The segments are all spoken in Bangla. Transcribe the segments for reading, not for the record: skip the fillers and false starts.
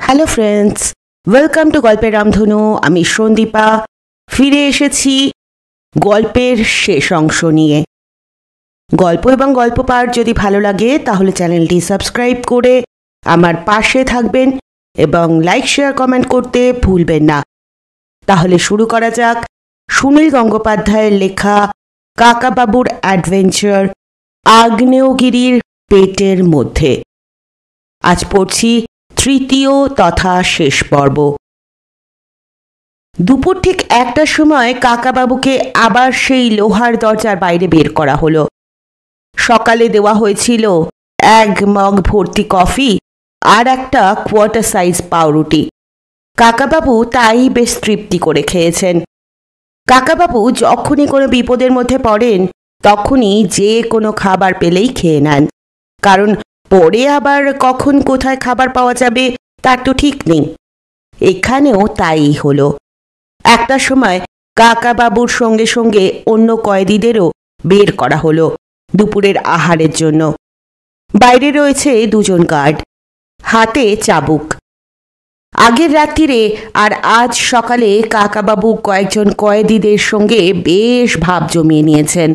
হ্যালো ফ্রেন্ডস, ওয়েলকাম টু গল্পের রামধনু। আমি সন্দীপা ফিরে এসেছি গল্পের শেষ অংশ নিয়ে। গল্প এবং গল্প পাঠ যদি ভালো লাগে তাহলে চ্যানেলটি সাবস্ক্রাইব করে আমার পাশে থাকবেন এবং লাইক শেয়ার কমেন্ট করতে ভুলবেন না। তাহলে শুরু করা যাক সুনীল গঙ্গোপাধ্যায়ের লেখা কাকাবাবুর অ্যাডভেঞ্চার আগ্নেয়গিরির পেটের মধ্যে। আজ পড়ছি তৃতীয় তথা শেষ পর্ব। দুপুর ঠিক 1টার সময় কাকাবাবুকে আবার সেই লোহার দরজার বাইরে বের করা হলো। সকালে দেওয়া হয়েছিল 1 মগ ভর্তি কফি আর একটা কোয়ার্টার সাইজ পাউরুটি। কাকাবাবু তাই বেশ তৃপ্তি করে খেয়েছেন। কাকাবাবু যখনই কোনো বিপদের মধ্যে পড়েন তখনই যে কোনো খাবার পেলেই খেয়ে নেন, কারণ পরে আবার কখন কোথায় খাবার পাওয়া যাবে তার তো ঠিক নেই। এখানেও তাই হলো। 1টার সময় কাকাবাবুর সঙ্গে সঙ্গে অন্য কয়েদিদেরও বের করা হলো দুপুরের আহারের জন্য। বাইরে রয়েছে 2 জন গার্ড, হাতে চাবুক। আগের রাত্রিরে আর আজ সকালে কাকাবাবু কয়েকজন কয়েদিদের সঙ্গে বেশ ভাব জমিয়ে নিয়েছেন।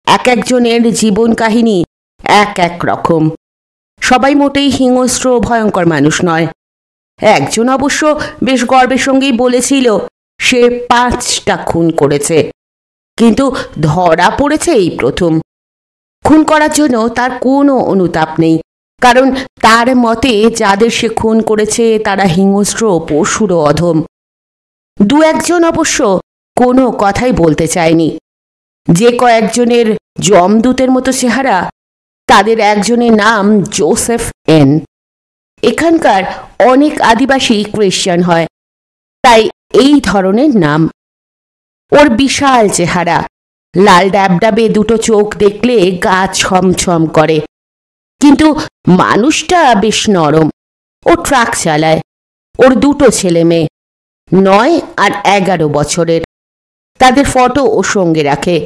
এক একজনের জীবন কাহিনী এক এক রকম। সবাই মোটেই হিংস্র ভয়ঙ্কর মানুষ নয়। একজন অবশ্য বেশ গর্বের সঙ্গেই বলেছিল সে 5টা খুন করেছে, কিন্তু ধরা পড়েছে এই প্রথম। খুন করার জন্য তার কোনো অনুতাপ নেই, কারণ তার মতে যাদের সে খুন করেছে তারা হিংস্র পশুরও অধম। 2-1 জন অবশ্য কোনো কথাই বলতে চায়নি। যে কয়েকজনের যমদূতের মতো চেহারা তাদের একজনের নাম জোসেফ এন। এখানকার অনেক আদিবাসী খ্রিস্টান হয়, তাই এই ধরনের নাম। ওর বিশাল চেহারা, লাল ডাবডাবে 2টো চোখ দেখলে গা ছমছম করে, কিন্তু মানুষটা বেশ নরম। ও ট্রাক চালায়। ওর 2টো ছেলে মেয়ে, 9 আর 11 বছরের। তাদের ফটো ও সঙ্গে রাখে।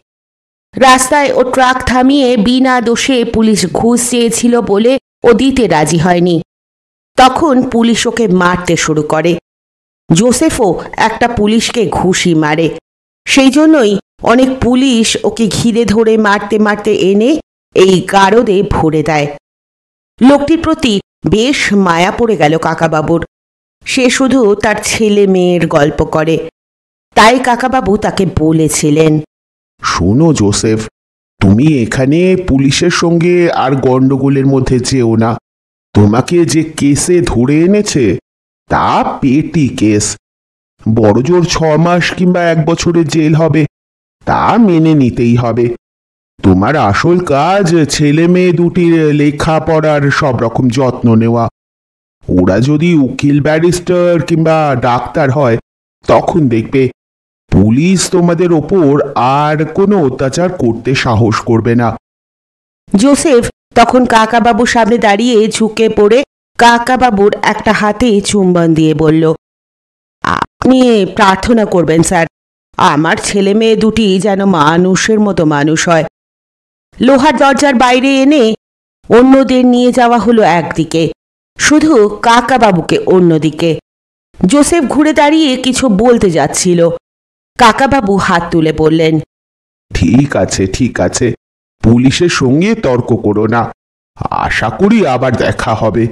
রাস্তায় ও ট্রাক থামিয়ে বিনা দোষে পুলিশ ঘুষ চেয়েছিল বলে ও দিতে রাজি হয়নি। তখন পুলিশ ওকে মারতে শুরু করে। জোসেফও একটা পুলিশকে ঘুষি মারে। সেই জন্যই অনেক পুলিশ ওকে ঘিরে ধরে মারতে মারতে এনে এই গারদে ভরে দেয়। লোকটির প্রতি বেশ মায়া পড়ে গেল কাকাবাবুর। সে শুধু তার ছেলে মেয়ের গল্প করে। তাই কাকাবাবু তাকে বলেছিলেন, শোনো জোসেফ, তুমি এখানে পুলিশের সঙ্গে আর গন্ডগোলের মধ্যে যেও না। তোমাকে যে কেসে ধরে এনেছে তা পেটি কেস। বড়জোর 6 মাস কিংবা 1 বছরের জেল হবে, তা মেনে নিতেই হবে। তোমার আসল কাজ ছেলে মেয়ে দুটির লেখাপড়ার সব রকম যত্ন নেওয়া। ওরা যদি উকিল ব্যারিস্টার কিংবা ডাক্তার হয় তখন দেখবে পুলিশ তোমাদের ওপর আর কোনো অত্যাচার করতে সাহস করবে না। জোসেফ তখন কাকাবাবুর সামনে দাঁড়িয়ে ঝুঁকে পড়ে কাকাবাবুর একটা হাতে চুম্বন দিয়ে বলল, আপনি প্রার্থনা করবেন স্যার, আমার ছেলে মেয়ে দুটি যেন মানুষের মতো মানুষ হয়। লোহার দরজার বাইরে এনে অন্যদের নিয়ে যাওয়া হলো একদিকে, শুধু কাকাবাবুকে অন্যদিকে। জোসেফ ঘুরে দাঁড়িয়ে কিছু বলতে যাচ্ছিল। কাকাবাবু হাত তুলে বললেন, ঠিক আছে ঠিক আছে, পুলিশের সঙ্গে তর্ক করো না। আশা করি আবার দেখা হবে।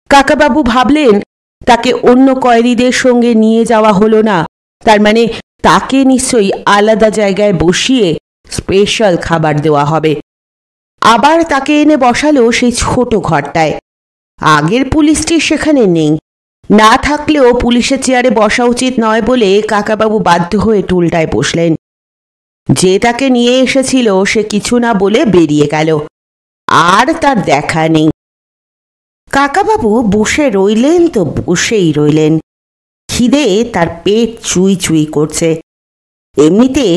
কাকাবাবু ভাবলেন তাকে অন্য কয়েদিদের সঙ্গে নিয়ে যাওয়া হলো না, তার মানে তাকে নিশ্চয়ই আলাদা জায়গায় বসিয়ে স্পেশাল খাবার দেওয়া হবে। আবার তাকে এনে বসালো সেই ছোট ঘরটায়। আগের পুলিশটি সেখানে নেই। না থাকলেও পুলিশের চেয়ারে বসা উচিত নয় বলে কাকাবাবু বাধ্য হয়ে টুলটায় বসলেন। যে তাকে নিয়ে এসেছিল সে কিছু না বলে বেরিয়ে গেল, আর তার দেখা নেই। কাকাবাবু বসে রইলেন তো বসেই রইলেন। খিদে তার পেট চুই চুই করছে। এমনিতে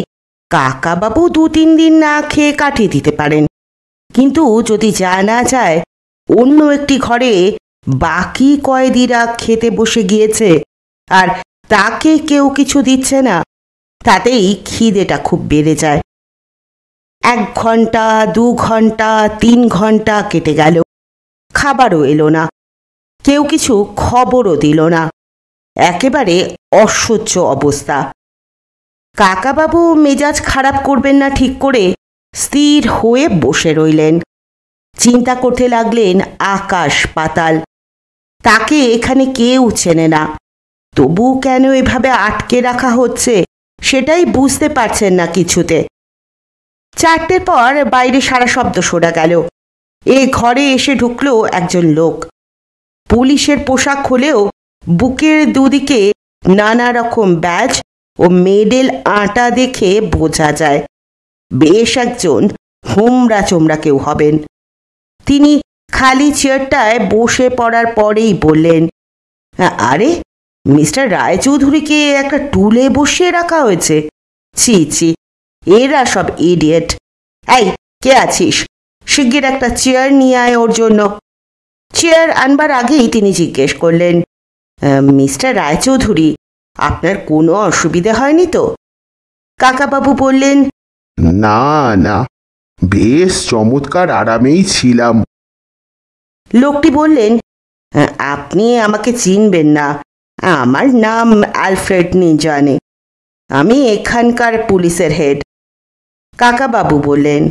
কাকাবাবু 2-3 দিন না খেয়ে কাটিয়ে দিতে পারেন, কিন্তু যদি জানা যায় অন্য একটি ঘরে বাকি কয়েদিরা খেতে বসে গিয়েছে আর তাকে কেউ কিছু দিচ্ছে না, তাতেই খিদেটা খুব বেড়ে যায়। 1 ঘন্টা, 2 ঘন্টা, 3 ঘন্টা কেটে গেল, খাবারও এলো না। কেউ কিছু খবরও দিল না। একেবারে অসহ্য অবস্থা। কাকাবাবু মেজাজ খারাপ করবেন না ঠিক করে স্থির হয়ে বসে রইলেন। চিন্তা করতে লাগলেন আকাশ পাতাল। তাকে এখানে কেউ চেনে না, তবু কেন এভাবে আটকে রাখা হচ্ছে সেটাই বুঝতে পারছেন না কিছুতে। 4টের পর বাইরে সারা শব্দ শোনা গেল। ঘরে এসে ঢুকলো একজন লোক। পুলিশের পোশাক হলেও বুকের দুদিকে নানা রকম ব্যাজ ও মেডেল আঁটা দেখে বোঝা যায় বেশ একজন হোমরা চোমরা কেউ হবেন। তিনি খালি চেয়ারটায় বসে পড়ার পরেই বললেন, আরে মিস্টার রায়চৌধুরীকে একটা টুলে বসিয়ে রাখা হয়েছে। ছি ছি, এরা সব ইডিয়েট। এই, কে আছিস? শিগগির একটা চেয়ার নিয়ে আয় ওর জন্য। চেয়ার আনবার আগেই তিনি জিজ্ঞেস করলেন, মিস্টার রায়চৌধুরী, আপনার কোনো অসুবিধা হয়নি তো? কাকাবাবু বললেন, না না, বেশ চমৎকার আরামেই ছিলাম। লোকটি বললেন, আপনি আমাকে চিনবেন না, আমার নাম আলফ্রেড নিঞ্জানে, আমি এখানকার পুলিশের হেড। কাকাবাবু বললেন,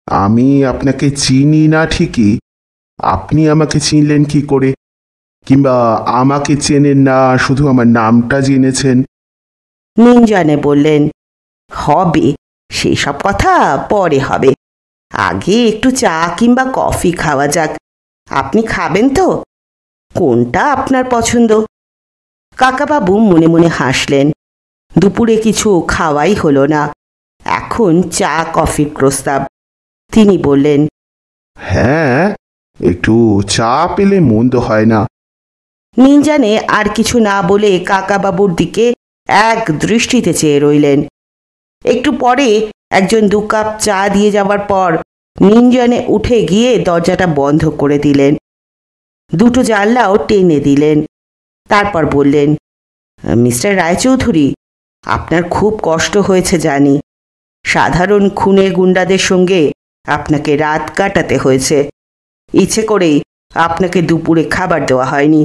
আমি আপনাকে চিনি না ঠিকই, আপনি আমাকে চিনলেন কি করে? কিংবা আমাকে চেনেন না, শুধু আমার নামটা জেনেছেন? নিঞ্জানে বললেন, হবে, সেসব কথা পরে হবে, আগে একটু চা কিংবা কফি খাওয়া যাক। আপনি খাবেন তো? কোনটা আপনার পছন্দ? কাকাবাবু মনে মনে হাসলেন। দুপুরে কিছু খাওয়াই হলো না, এখন চা কফির প্রস্তাব। তিনি বললেন, হ্যাঁ, একটু চা পেলে মন্দ হয় না। নিঞ্জানে আর কিছু না বলে কাকাবাবুর দিকে এক দৃষ্টিতে চেয়ে রইলেন। একটু পরে একজন 2 কাপ চা দিয়ে যাওয়ার পর নিঞ্জানে উঠে গিয়ে দরজাটা বন্ধ করে দিলেন। 2টো জানলাও টেনে দিলেন। তারপর বললেন, মিস্টার রায়চৌধুরী, আপনার খুব কষ্ট হয়েছে জানি। সাধারণ খুনে গুন্ডাদের সঙ্গে আপনাকে রাত কাটাতে হয়েছে। ইচ্ছে করেই আপনাকে দুপুরে খাবার দেওয়া হয়নি,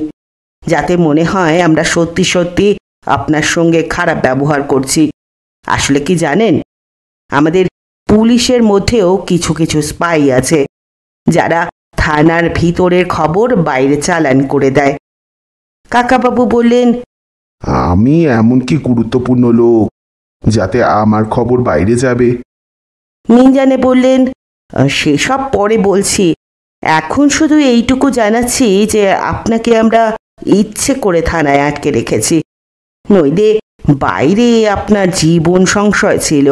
যাতে মনে হয় আমরা সত্যি সত্যি আপনার সঙ্গে খারাপ ব্যবহার করছি। আসলে কি জানেন, আমাদের পুলিশের মধ্যেও কিছু কিছু স্পাই আছে, যারা থানার ভিতরের খবর বাইরে চালান করে দেয়। কাকাবাবু বললেন, আমি এমন কি গুরুত্বপূর্ণ লোক যাতে আমার খবর বাইরে যাবে? নিঞ্জানে বললেন, সেসব পরে বলছি, এখন শুধু এইটুকু জানাচ্ছি যে আপনাকে আমরা ইচ্ছে করে থানায় আটকে রেখেছি, নইলে বাইরে আপনার জীবন সংশয় ছিল।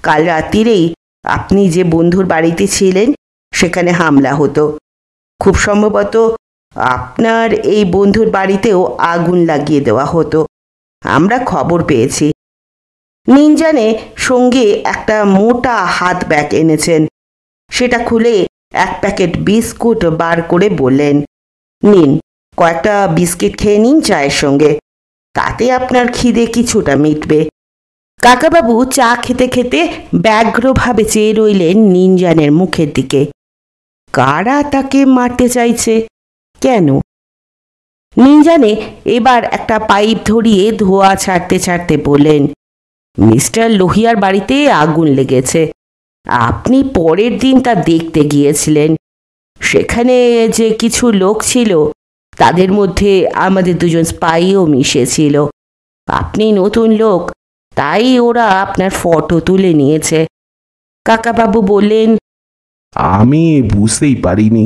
কাল রাত্রিরেই আপনি যে বন্ধুর বাড়িতে ছিলেন সেখানে হামলা হতো। খুব সম্ভবত আপনার এই বন্ধুর বাড়িতেও আগুন লাগিয়ে দেওয়া হতো, আমরা খবর পেয়েছি। নিঞ্জানে সঙ্গে একটা মোটা হাত ব্যাগ এনেছেন। সেটা খুলে 1 প্যাকেট বিস্কুট বার করে বললেন, নিন, কয়েকটা বিস্কিট খেয়ে নিন চায়ের সঙ্গে, তাতে আপনার খিদে কিছুটা মিটবে। কাকাবাবু চা খেতে খেতে ব্যগ্রভাবে চেয়ে রইলেন নিঞ্জানের মুখের দিকে। কারা তাকে মারতে চাইছে, কেন? নিঞ্জানে এবার একটা পাইপ ধরিয়ে ধোঁয়া ছাড়তে ছাড়তে বললেন, মিস্টার লোহিয়ার বাড়িতে আগুন লেগেছে। আপনি পরের দিন তা দেখতে গিয়েছিলেন। সেখানে যে কিছু লোক ছিল তাদের মধ্যে আমাদের 2জন স্পাইও মিশেছিল। আপনি নতুন লোক, তাই ওরা আপনার ফটো তুলে নিয়েছে। কাকাবাবু বললেন, আমি বুঝতেই পারিনি।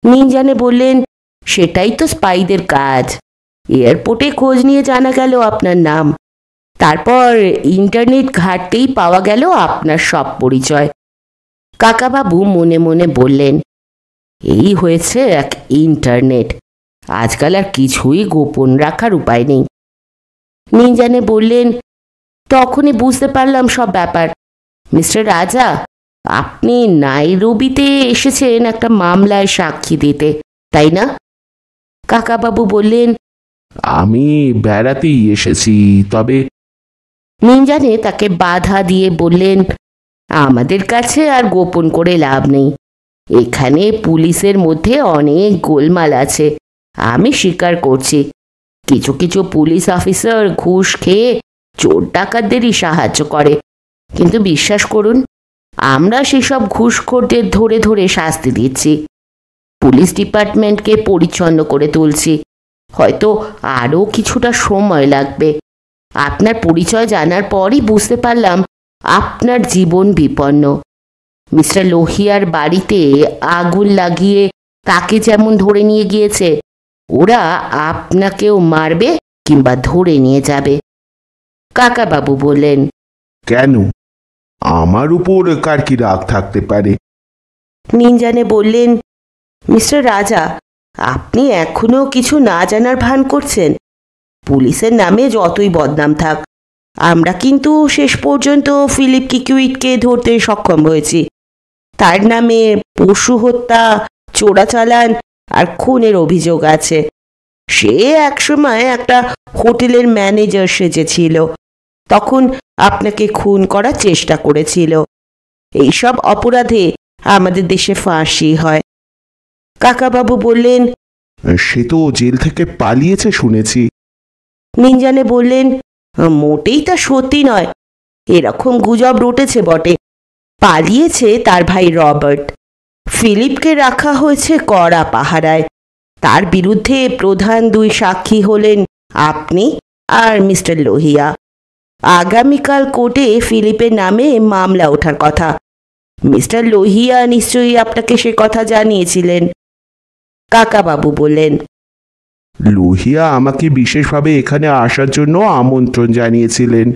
নিঞ্জানে বললেন, সেটাই তো স্পাইদের কাজ। এয়ারপোর্টে খোঁজ নিয়ে জানা গেল আপনার নাম, তারপর ইন্টারনেট ঘাঁটতেই পাওয়া গেল আপনার সব পরিচয়। কাকাবাবু মনে মনে বললেন, এই হয়েছে এক ইন্টারনেট, আজকাল আর কিছুই গোপন রাখার উপায় নেই। নিঞ্জানে বললেন, তখনই বুঝতে পারলাম সব ব্যাপার। মিস্টার রাজা, আপনি নাইরোবিতে এসেছেন একটা মামলায় সাক্ষী দিতে, তাই না? কাকাবাবু বললেন, আমি বেড়াতেই এসেছি, তবে। নিঞ্জানে তাকে বাধা দিয়ে বললেন, আমাদের কাছে আর গোপন করে লাভ নেই। এখানে পুলিশের মধ্যে অনেক গোলমাল আছে, আমি স্বীকার করছি, কিছু কিছু পুলিশ অফিসার ঘুষ খেয়ে চোর ডাকাতদেরই সাহায্য করে, কিন্তু বিশ্বাস করুন, আমরা সেসব ঘুষখোরদের ধরে ধরে শাস্তি দিচ্ছি, পুলিশ ডিপার্টমেন্টকে পরিচ্ছন্ন করে তুলছি। হয়তো আরও কিছুটা সময় লাগবে। আপনার পরিচয় জানার পরই বুঝতে পারলাম আপনার জীবন বিপন্ন। মিস্টার লোহিয়ার বাড়িতে আগুন লাগিয়ে তাকে যেমন ধরে নিয়ে গিয়েছে, ওরা আপনাকেও মারবে কিংবা ধরে নিয়ে যাবে। কাকাবাবু বললেন, কেন? আমার উপর কার কি রাগ থাকতে পারে? নিঞ্জানে বললেন, মিস্টার রাজা, আপনি এখনো কিছু না জানার ভান করছেন। পুলিশের নামে যতই বদনাম থাক, আমরা কিন্তু শেষ পর্যন্ত ফিলিপ কিকুইটকে ধরতে সক্ষম হয়েছি। তার নামে পশু হত্যা, চোরাচালান আর খুনের অভিযোগ আছে। সে একসময় একটা হোটেলের ম্যানেজার সেজেছিল, তখন আপনাকে খুন করার চেষ্টা করেছিল। এইসব অপরাধে আমাদের দেশে ফাঁসি হয়। কাকাবাবু বললেন, সে তো জেল থেকে পালিয়েছে শুনেছি। নিঞ্জানে বললেন, মোটেই তা সত্যি নয়। এরকম গুজব রটেছে বটে। পালিয়েছে তার ভাই রবার্ট। ফিলিপকে রাখা হয়েছে কড়া পাহারায়। তার বিরুদ্ধে প্রধান দুই সাক্ষী হলেন আপনি আর মিস্টার লোহিয়া। আগামীকাল কোর্টে ফিলিপের নামে মামলা ওঠার কথা। মিস্টার লোহিয়া নিশ্চয়ই আপনাকে সে কথা জানিয়েছিলেন। কাকাবাবু বললেন, লোহিয়া আমাকে বিশেষভাবে এখানে আসার জন্য আমন্ত্রণ জানিয়েছিলেন।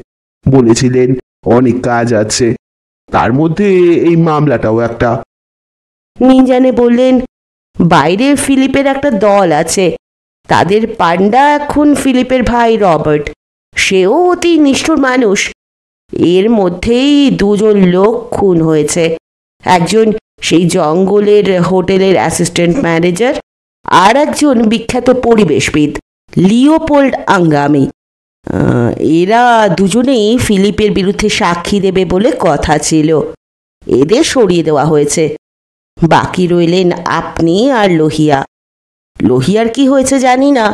বলেছিলেন অনেক কাজ আছে, তার মধ্যে এই মামলাটাও একটা। নিঞ্জানে বললেন, বাইরে ফিলিপের একটা দল আছে। তাদের পান্ডা এখন ফিলিপের ভাই রবার্ট। সেও অতি নিষ্ঠুর মানুষ। এর মধ্যেই দুজন লোক খুন হয়েছে। একজন সেই জঙ্গলের হোটেলের অ্যাসিস্ট্যান্ট ম্যানেজার, আর একজন বিখ্যাত পরিবেশবিদ লিওপোল্ড আঙ্গামি। এরা দুজনেই ফিলিপের বিরুদ্ধে সাক্ষী দেবে বলে কথা ছিল। এদের সরিয়ে দেওয়া হয়েছে। বাকি রইলেন আপনি আর লোহিয়া। লোহিয়ার কি হয়েছে জানি না।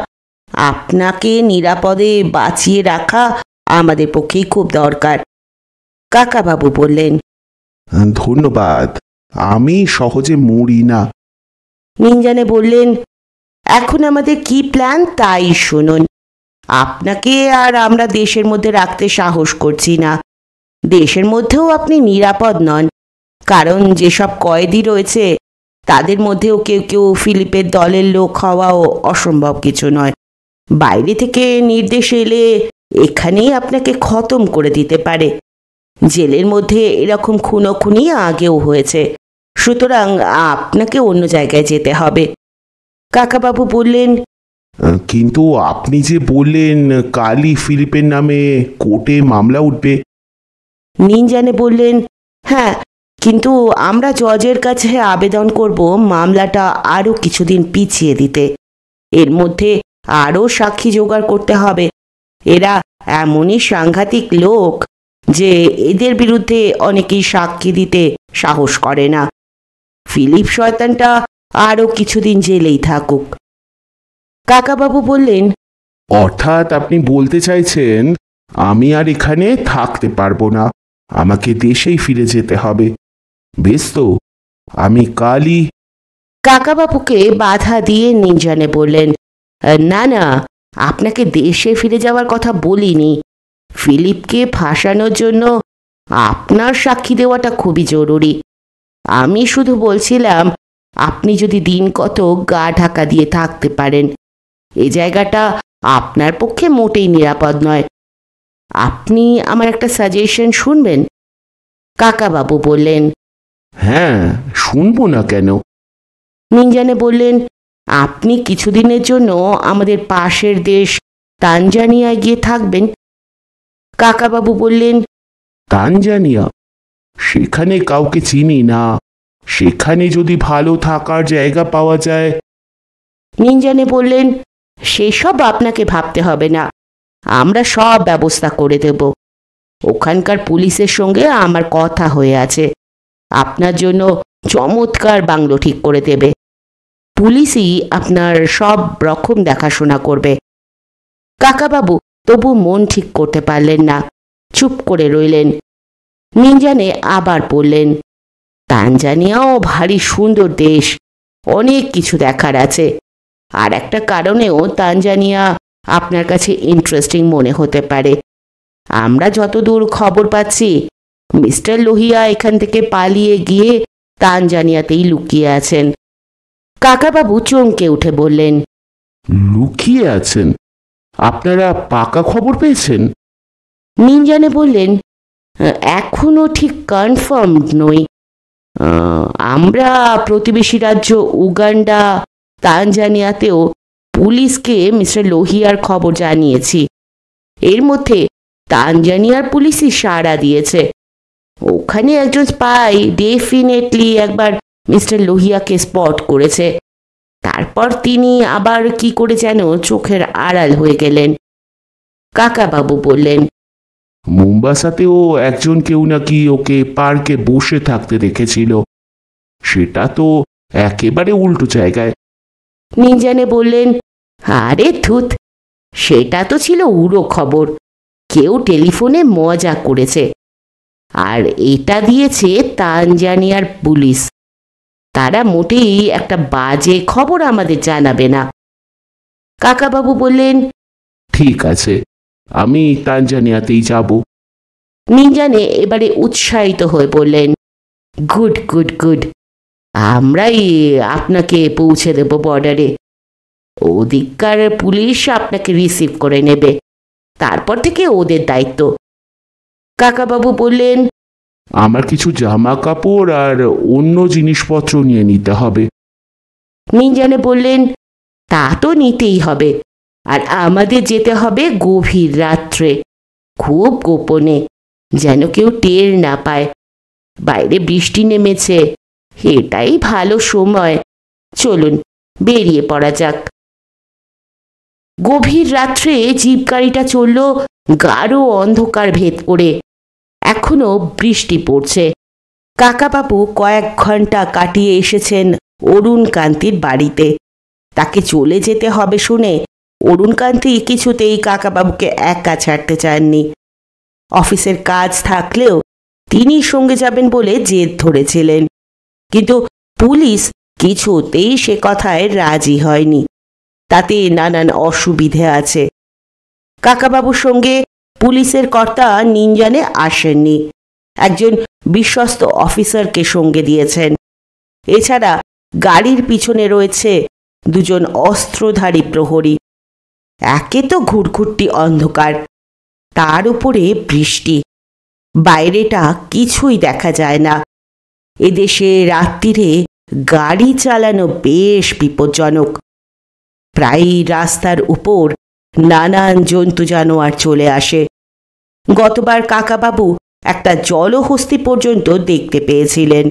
আপনাকে নিরাপদে বাঁচিয়ে রাখা আমাদের পক্ষেই খুব দরকার। কাকাবাবু বললেন, ধন্যবাদ, আমি সহজে মরি না। নিঞ্জানে বললেন, এখন আমাদের কি প্ল্যান তাই শুনুন। আপনাকে আর আমরা দেশের মধ্যে রাখতে সাহস করছি না। দেশের মধ্যেও আপনি নিরাপদ নন, কারণ যেসব কয়েদি রয়েছে তাদের মধ্যেও কেউ কেউ ফিলিপের দলের লোক হওয়াও অসম্ভব কিছু নয়। বাইরে থেকে নির্দেশ এলে এখানেই আপনাকে খতম করে দিতে পারে। জেলের মধ্যে এরকম খুনোখুনি আগেও হয়েছে, সুতরাং আপনাকে অন্য জায়গায় যেতে হবে। কাকাবাবু বললেন, কিন্তু আপনি যে বললেন কালই ফিলিপের নামে কোর্টে মামলা উঠবে। নিঞ্জানে বললেন, হ্যাঁ, কিন্তু আমরা জজের কাছে আবেদন করব মামলাটা আরও কিছুদিন পিছিয়ে দিতে। এর মধ্যে আরও সাক্ষী জোগাড় করতে হবে। এরা এমনই সাংঘাতিক লোক যে এদের বিরুদ্ধে অনেকেই সাক্ষী দিতে সাহস করে না। ফিলিপ শয়তানটা আরও কিছুদিন জেলেই থাকুক। কাকাবাবু বললেন, অর্থাৎ আপনি বলতে চাইছেন আমি আর এখানে থাকতে পারবো না, আমাকে দেশেই ফিরে যেতে হবে। বেশ তো, আমি কালই। কাকাবাবুকে বাধা দিয়ে নিঞ্জানে বললেন, না না, আপনাকে দেশে ফিরে যাওয়ার কথা বলিনি। ফিলিপকে ফাঁসানোর জন্য আপনার সাক্ষী দেওয়াটা খুবই জরুরি। আমি শুধু বলছিলাম, আপনি যদি দিন কত গা ঢাকা দিয়ে থাকতে পারেন। এই জায়গাটা আপনার পক্ষে মোটেই নিরাপদ নয়। আপনি আমার একটা সাজেশন শুনবেন? কাকাবাবু বললেন, হ্যাঁ, শুনবো না কেন? নিঞ্জানে বললেন, আপনি কিছুদিনের জন্য আমাদের পাশের দেশ তানজানিয়ায় গিয়ে থাকবেন। কাকাবাবু বললেন, তানজানিয়া? সেখানে কাউকে চিনি না, সেখানে যদি ভালো থাকার জায়গা পাওয়া যায়। নিঞ্জানে বললেন, সেসব আপনাকে ভাবতে হবে না, আমরা সব ব্যবস্থা করে দেব। ওখানকার পুলিশের সঙ্গে আমার কথা হয়ে আছে, আপনার জন্য চমৎকার বাংলো ঠিক করে দেবে। পুলিশই আপনার সব রকম দেখাশোনা করবে। কাকাবাবু তবু মন ঠিক করতে পারলেন না, চুপ করে রইলেন। মিনজানে আবার বললেন, তানজানিয়াও ভারী সুন্দর দেশ, অনেক কিছু দেখার আছে। আর একটা কারণেও তানজানিয়া আপনার কাছে ইন্টারেস্টিং মনে হতে পারে। আমরা যতদূর খবর পাচ্ছি, মিস্টার লোহিয়া এখান থেকে পালিয়ে গিয়ে তানজানিয়াতেই লুকিয়ে আছেন। কাকাবাবু চমকে উঠে বললেন, লুকিয়ে আছেন? আপনারা পাকা খবর পেয়েছেন? মিনজানে বললেন, এখনো ঠিক কনফার্ম নই। আমরা প্রতিবেশী রাজ্য উগান্ডা, তানজানিয়াতেও পুলিশকে মিস্টার লোহিয়ার খবর জানিয়েছি। এর মধ্যে তানজানিয়ার পুলিশই সাড়া দিয়েছে। ওখানে একজন স্পাই ডেফিনেটলি একবার মিস্টার লোহিয়াকে স্পট করেছে। তারপর তিনি আবার কি করে যেন চোখের আড়াল হয়ে গেলেন। কাকাবাবু বললেন, মুম্বাসাতেও একজন কেউ নাকি ওকে পার্কে বসে থাকতে দেখেছিল। সেটা তো একেবারে উল্টো জায়গায়। মিনজানে বললেন, আরে ধুত, সেটা তো ছিল উড়ো খবর। কেউ টেলিফোনে মজা করেছে। আর এটা দিয়েছে তানজানিয়ার পুলিশ। তারা মোটেই একটা বাজে খবর আমাদের জানাবে না। কাকাবাবু বললেন, ঠিক আছে, আমি তানজানিয়াতেই যাব। মিনজানে এবারে উৎসাহিত হয়ে বললেন, গুড গুড গুড, আমরাই আপনাকে পৌঁছে দেব বর্ডারে। ওদিককার পুলিশ আপনাকে রিসিভ করে নেবে, তারপর থেকে ওদের দায়িত্ব। কাকাবাবু বললেন, আমার কিছু জামা কাপড় আর অন্য জিনিসপত্র নিয়ে নিতে হবে। মিনজানে বললেন, তা তো নিতেই হবে। আর আমাদের যেতে হবে গভীর রাত্রে, খুব গোপনে, যেন কেউ টের না পায়। বাইরে বৃষ্টি নেমেছে, এটাই ভালো সময়। চলুন বেরিয়ে পড়া যাক। গভীর রাত্রে জিপ গাড়িটা চলল গাঢ় অন্ধকার ভেদ করে। এখনো বৃষ্টি পড়ছে। কাকাবাবু কয়েক ঘন্টা কাটিয়ে এসেছেন অরুণকান্তির বাড়িতে। তাকে চলে যেতে হবে শুনে অরুণকান্তি কিছুতেই কাকাবাবুকে একা ছাড়তে চাননি। অফিসের কাজ থাকলেও তিনি সঙ্গে যাবেন বলে জেদ ধরেছিলেন, কিন্তু পুলিশ কিছুতেই সে কথায় রাজি হয়নি। তাতে নানান অসুবিধে আছে। কাকাবাবুর সঙ্গে পুলিশের কর্তা মিনজানে আসেননি, একজন বিশ্বস্ত অফিসারকে সঙ্গে দিয়েছেন। এছাড়া গাড়ির পিছনে রয়েছে দুজন অস্ত্রধারী প্রহরী। একে তো ঘুটঘুটি অন্ধকার, তার উপরে বৃষ্টি, বাইরেটা কিছুই দেখা যায় না। এদেশে রাত্রিরে গাড়ি চালানো বেশ বিপজ্জনক। প্রায়ই রাস্তার উপর নানান জন্তু জানোয়ার চলে আসে। গতবার কাকাবাবু একটা জলহস্তি পর্যন্ত দেখতে পেয়েছিলেন।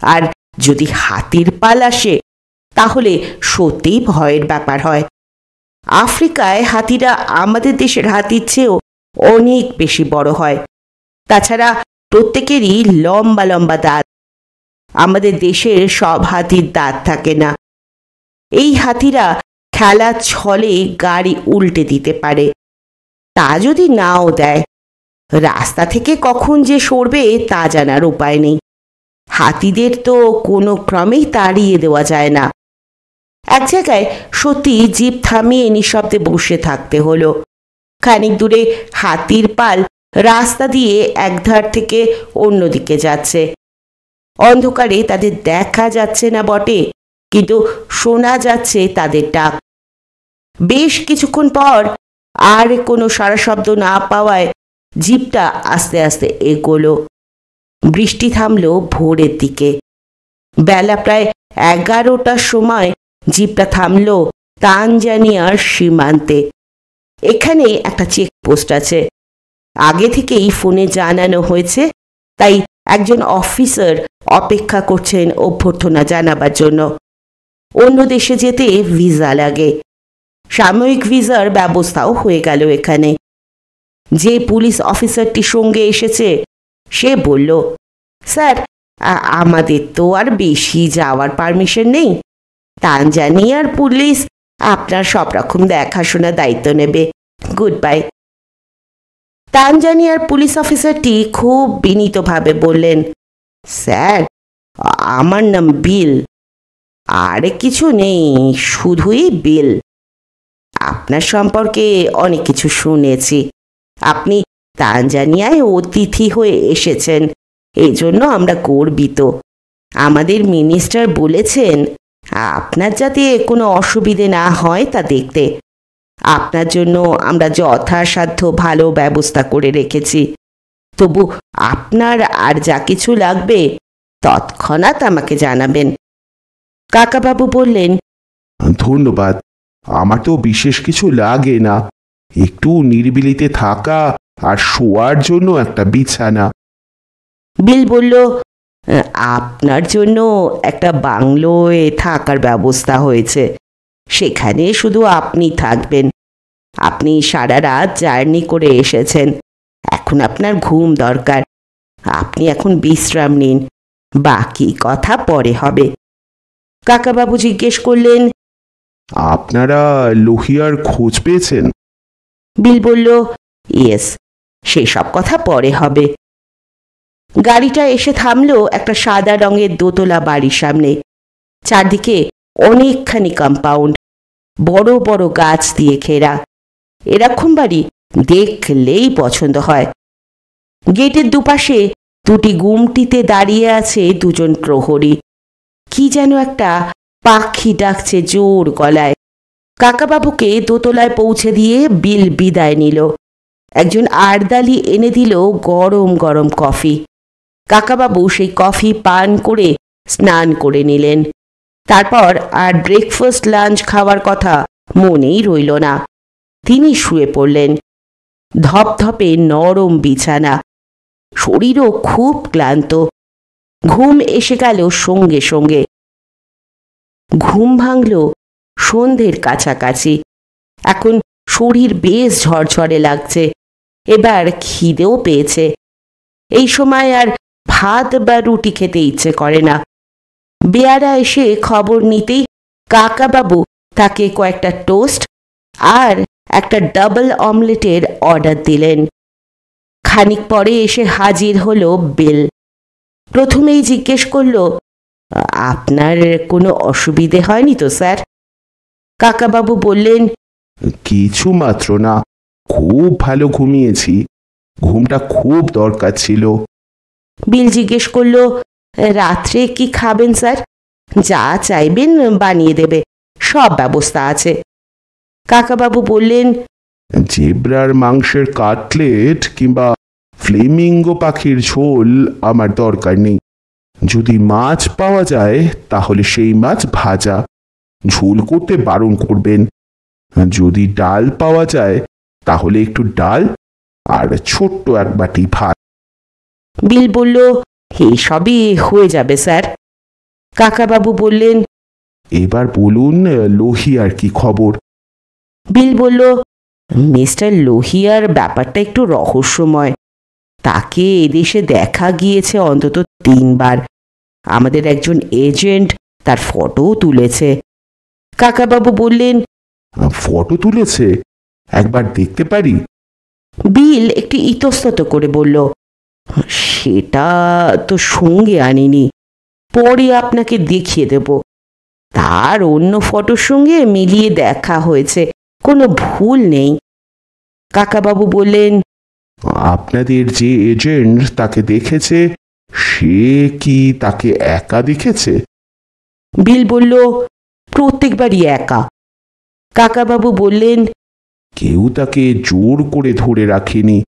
আর যদি হাতির পাল আসে তাহলে সত্যিই ভয়ের ব্যাপার হয়। আফ্রিকায় হাতিরা আমাদের দেশের হাতির চেয়েও অনেক বেশি বড় হয়। তাছাড়া প্রত্যেকেরই লম্বা লম্বা দাঁত। আমাদের দেশের সব হাতির দাঁত থাকে না। এই হাতিরা খেলার ছলে গাড়ি উল্টে দিতে পারে। তা যদি নাও দেয়, রাস্তা থেকে কখন যে সরবে তা জানার উপায় নেই। হাতিদের তো কোনো ক্রমেই তাড়িয়ে দেওয়া যায় না। এক জায়গায় সত্যি জিপ থামিয়ে নিঃশব্দে বসে থাকতে হলো। খানিক দূরে হাতির পাল রাস্তা দিয়ে একধার থেকে অন্যদিকে যাচ্ছে। অন্ধকারে তাদের দেখা যাচ্ছে না বটে, কিন্তু শোনা যাচ্ছে তাদের ডাক। বেশ কিছুক্ষণ পর আর কোনো সারা শব্দ না পাওয়ায় জিপটা আস্তে আস্তে এগোলো। বৃষ্টি থামলো ভোরের দিকে। বেলা প্রায় 11টার সময় জিপটা থামলো তানজানিয়ার সীমান্তে। এখানে একটা চেকপোস্ট আছে। আগে থেকেই ফোনে জানানো হয়েছে, তাই একজন অফিসার অপেক্ষা করছেন অভ্যর্থনা জানাবার জন্য। অন্য দেশে যেতে ভিসা লাগে। সাময়িক ভিসার ব্যবস্থাও হয়ে গেল এখানে। যে পুলিশ অফিসারটি সঙ্গে এসেছে সে বলল, স্যার, আমাদের তো আর বেশি যাওয়ার পারমিশন নেই। তানজানিয়ার পুলিশ আপনার সব রকম দেখাশোনা দায়িত্ব নেবে। Good bye. তানজানিয়ার পুলিশ অফিসারটি খুব বিনীতভাবে বললেন, স্যার, আমার নাম বিল। আর কিছু নেই, শুধুই বিল। আপনার সম্পর্কে অনেক কিছু শুনেছি। আপনি তানজানিয়ায় অতিথি হয়ে এসেছেন, এই জন্য আমরা গর্বিত। আমাদের মিনিস্টার বলেছেন আপনার যাতে কোনো অসুবিধে না হয় তা দেখতে। আপনার জন্য আমরা যথাসাধ্য ভালো ব্যবস্থা করে রেখেছি। তবু আপনার আর যা কিছু লাগবে তৎক্ষণাৎ আমাকে জানাবেন। কাকাবাবু বললেন, ধন্যবাদ, আমার তো বিশেষ কিছু লাগে না। একটু নিরিবিলিতে থাকা আর শোয়ার জন্য একটা বিছানা। বিল বলল, আপনার জন্য একটা বাংলোয় থাকার ব্যবস্থা হয়েছে। সেখানে শুধু আপনি থাকবেন। আপনি সারা রাত জার্নি করে এসেছেন, এখন আপনার ঘুম দরকার। আপনি এখন বিশ্রাম নিন, বাকি কথা পরে হবে। কাকাবাবু জিজ্ঞেস করলেন, আপনারা লোহিয়ার খোঁজ পেয়েছেন? বিল বলল, ইয়েস, সেসব কথা পরে হবে। গাড়িটা এসে থামল একটা সাদা রঙের দোতলা বাড়ির সামনে। চারদিকে অনেকখানি কম্পাউন্ড, বড় বড় গাছ দিয়ে ঘেরা। এরকম বাড়ি দেখলেই পছন্দ হয়। গেটের দুপাশে দুটি গুমটিতে দাঁড়িয়ে আছে দুজন প্রহরী। কি যেন একটা পাখি ডাকছে জোর গলায়। কাকাবাবুকে দোতলায় পৌঁছে দিয়ে বিল বিদায় নিল। একজন আরদালি এনে দিল গরম গরম কফি। কাকাবাবু সেই কফি পান করে স্নান করে নিলেন। তারপর আর ব্রেকফাস্ট লাঞ্চ খাওয়ার কথা মনেই রইল না। তিনি শুয়ে পড়লেন। ধপধপে নরম বিছানা, শরীরও খুব ক্লান্ত। ঘুম এসে গেল সঙ্গে সঙ্গে। ঘুম ভাঙল সন্ধ্যের কাছাকাছি। এখন শরীর বেশ ঝরঝরে লাগছে। এবার খিদেও পেয়েছে। এই সময় আর ভাত বা রুটি খেতে ইচ্ছে করে না। বেয়ারা এসে খবর নিতেই কাকাবাবু তাকে কয়েকটা টোস্ট আর একটা ডাবল অমলেটের অর্ডার দিলেন। খানিক পরে এসে হাজির হলো বিল। প্রথমেই জিজ্ঞেস করল, আপনার কোনো অসুবিধে হয়নি তো স্যার? কাকাবাবু বললেন, কিছু মাত্র না, খুব ভালো ঘুমিয়েছি। ঘুমটা খুব দরকার ছিল। বিল জিজ্ঞেস করল, রাত্রে কি খাবেন স্যার? যা চাইবেন বানিয়ে দেবে, সব ব্যবস্থা আছে। কাকাবাবু বললেন, জেব্রার মাংসের কাটলেট কিংবা ফ্লেমিঙ্গো পাখির ঝোল আমার দরকার নেই। যদি মাছ পাওয়া যায় তাহলে সেই মাছ ভাজা, ঝোল করতে বারণ করবেন। যদি ডাল পাওয়া যায় তাহলে একটু ডাল আর ছোট্ট এক বাটি ভাত। বিল বলল, সবই হয়ে যাবে স্যার। কাকাবাবু বললেন, এবার বলুন লোহিয়ার কি খবর? বিল বলল, মিস্টার লোহিয়ার ব্যাপারটা একটু রহস্যময়। তাকে এদেশে দেখা গিয়েছে অন্তত 3 বার। আমাদের একজন এজেন্ট তার ফটোও তুলেছে। কাকাবাবু বললেন, ফটো তুলেছে? একবার দেখতে পারি? বিল একটু ইতস্তত করে বলল, সেটা তো সঙ্গে আনিনি, পরে আপনাকে দেখিয়ে দেব। তার অন্য ফটোর সঙ্গে মিলিয়ে দেখা হয়েছে, কোনো ভুল নেই। কাকাবাবু বললেন, আপনাদের যে এজেন্ট তাকে দেখেছে সে কি তাকে একা দেখেছে? বিল বলল, প্রত্যেকবারই একা। কাকাবাবু বললেন, কেউ তাকে জোর করে ধরে রাখেনি,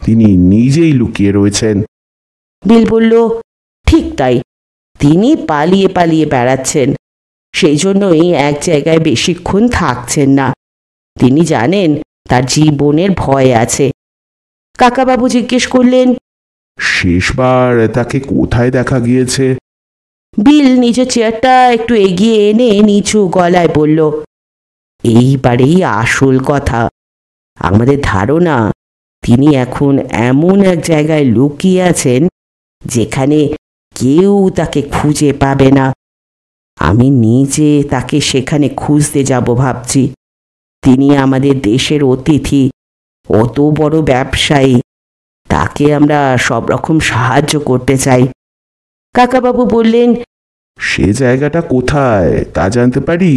তিনি নিজেই লুকিয়ে রয়েছেন। বিল বলল, ঠিক তাই, তিনি পালিয়ে পালিয়ে বেড়াচ্ছেন। সেই জন্যই এক জায়গায় বেশিক্ষণ থাকছেন না। তিনি জানেন তার জীবনের ভয় আছে। কাকাবাবু জিজ্ঞেস করলেন, শেষবার তাকে কোথায় দেখা গিয়েছে? বিল নিজের চেয়ারটা একটু এগিয়ে এনে নিচু গলায় বলল, এইবারেই আসল কথা। আমাদের ধারণা তিনি এখন এমন এক জায়গায় লুকিয়ে আছেন যেখানে কেউ তাকে খুঁজে পাবে না। আমি নিজে তাকে সেখানে খুঁজতে যাব ভাবছি। তিনি আমাদের দেশের অতিথি, অত বড় ব্যবসায়ী, তাকে আমরা সব রকম সাহায্য করতে চাই। কাকাবাবু বললেন, সে জায়গাটা কোথায় তা জানতে পারি?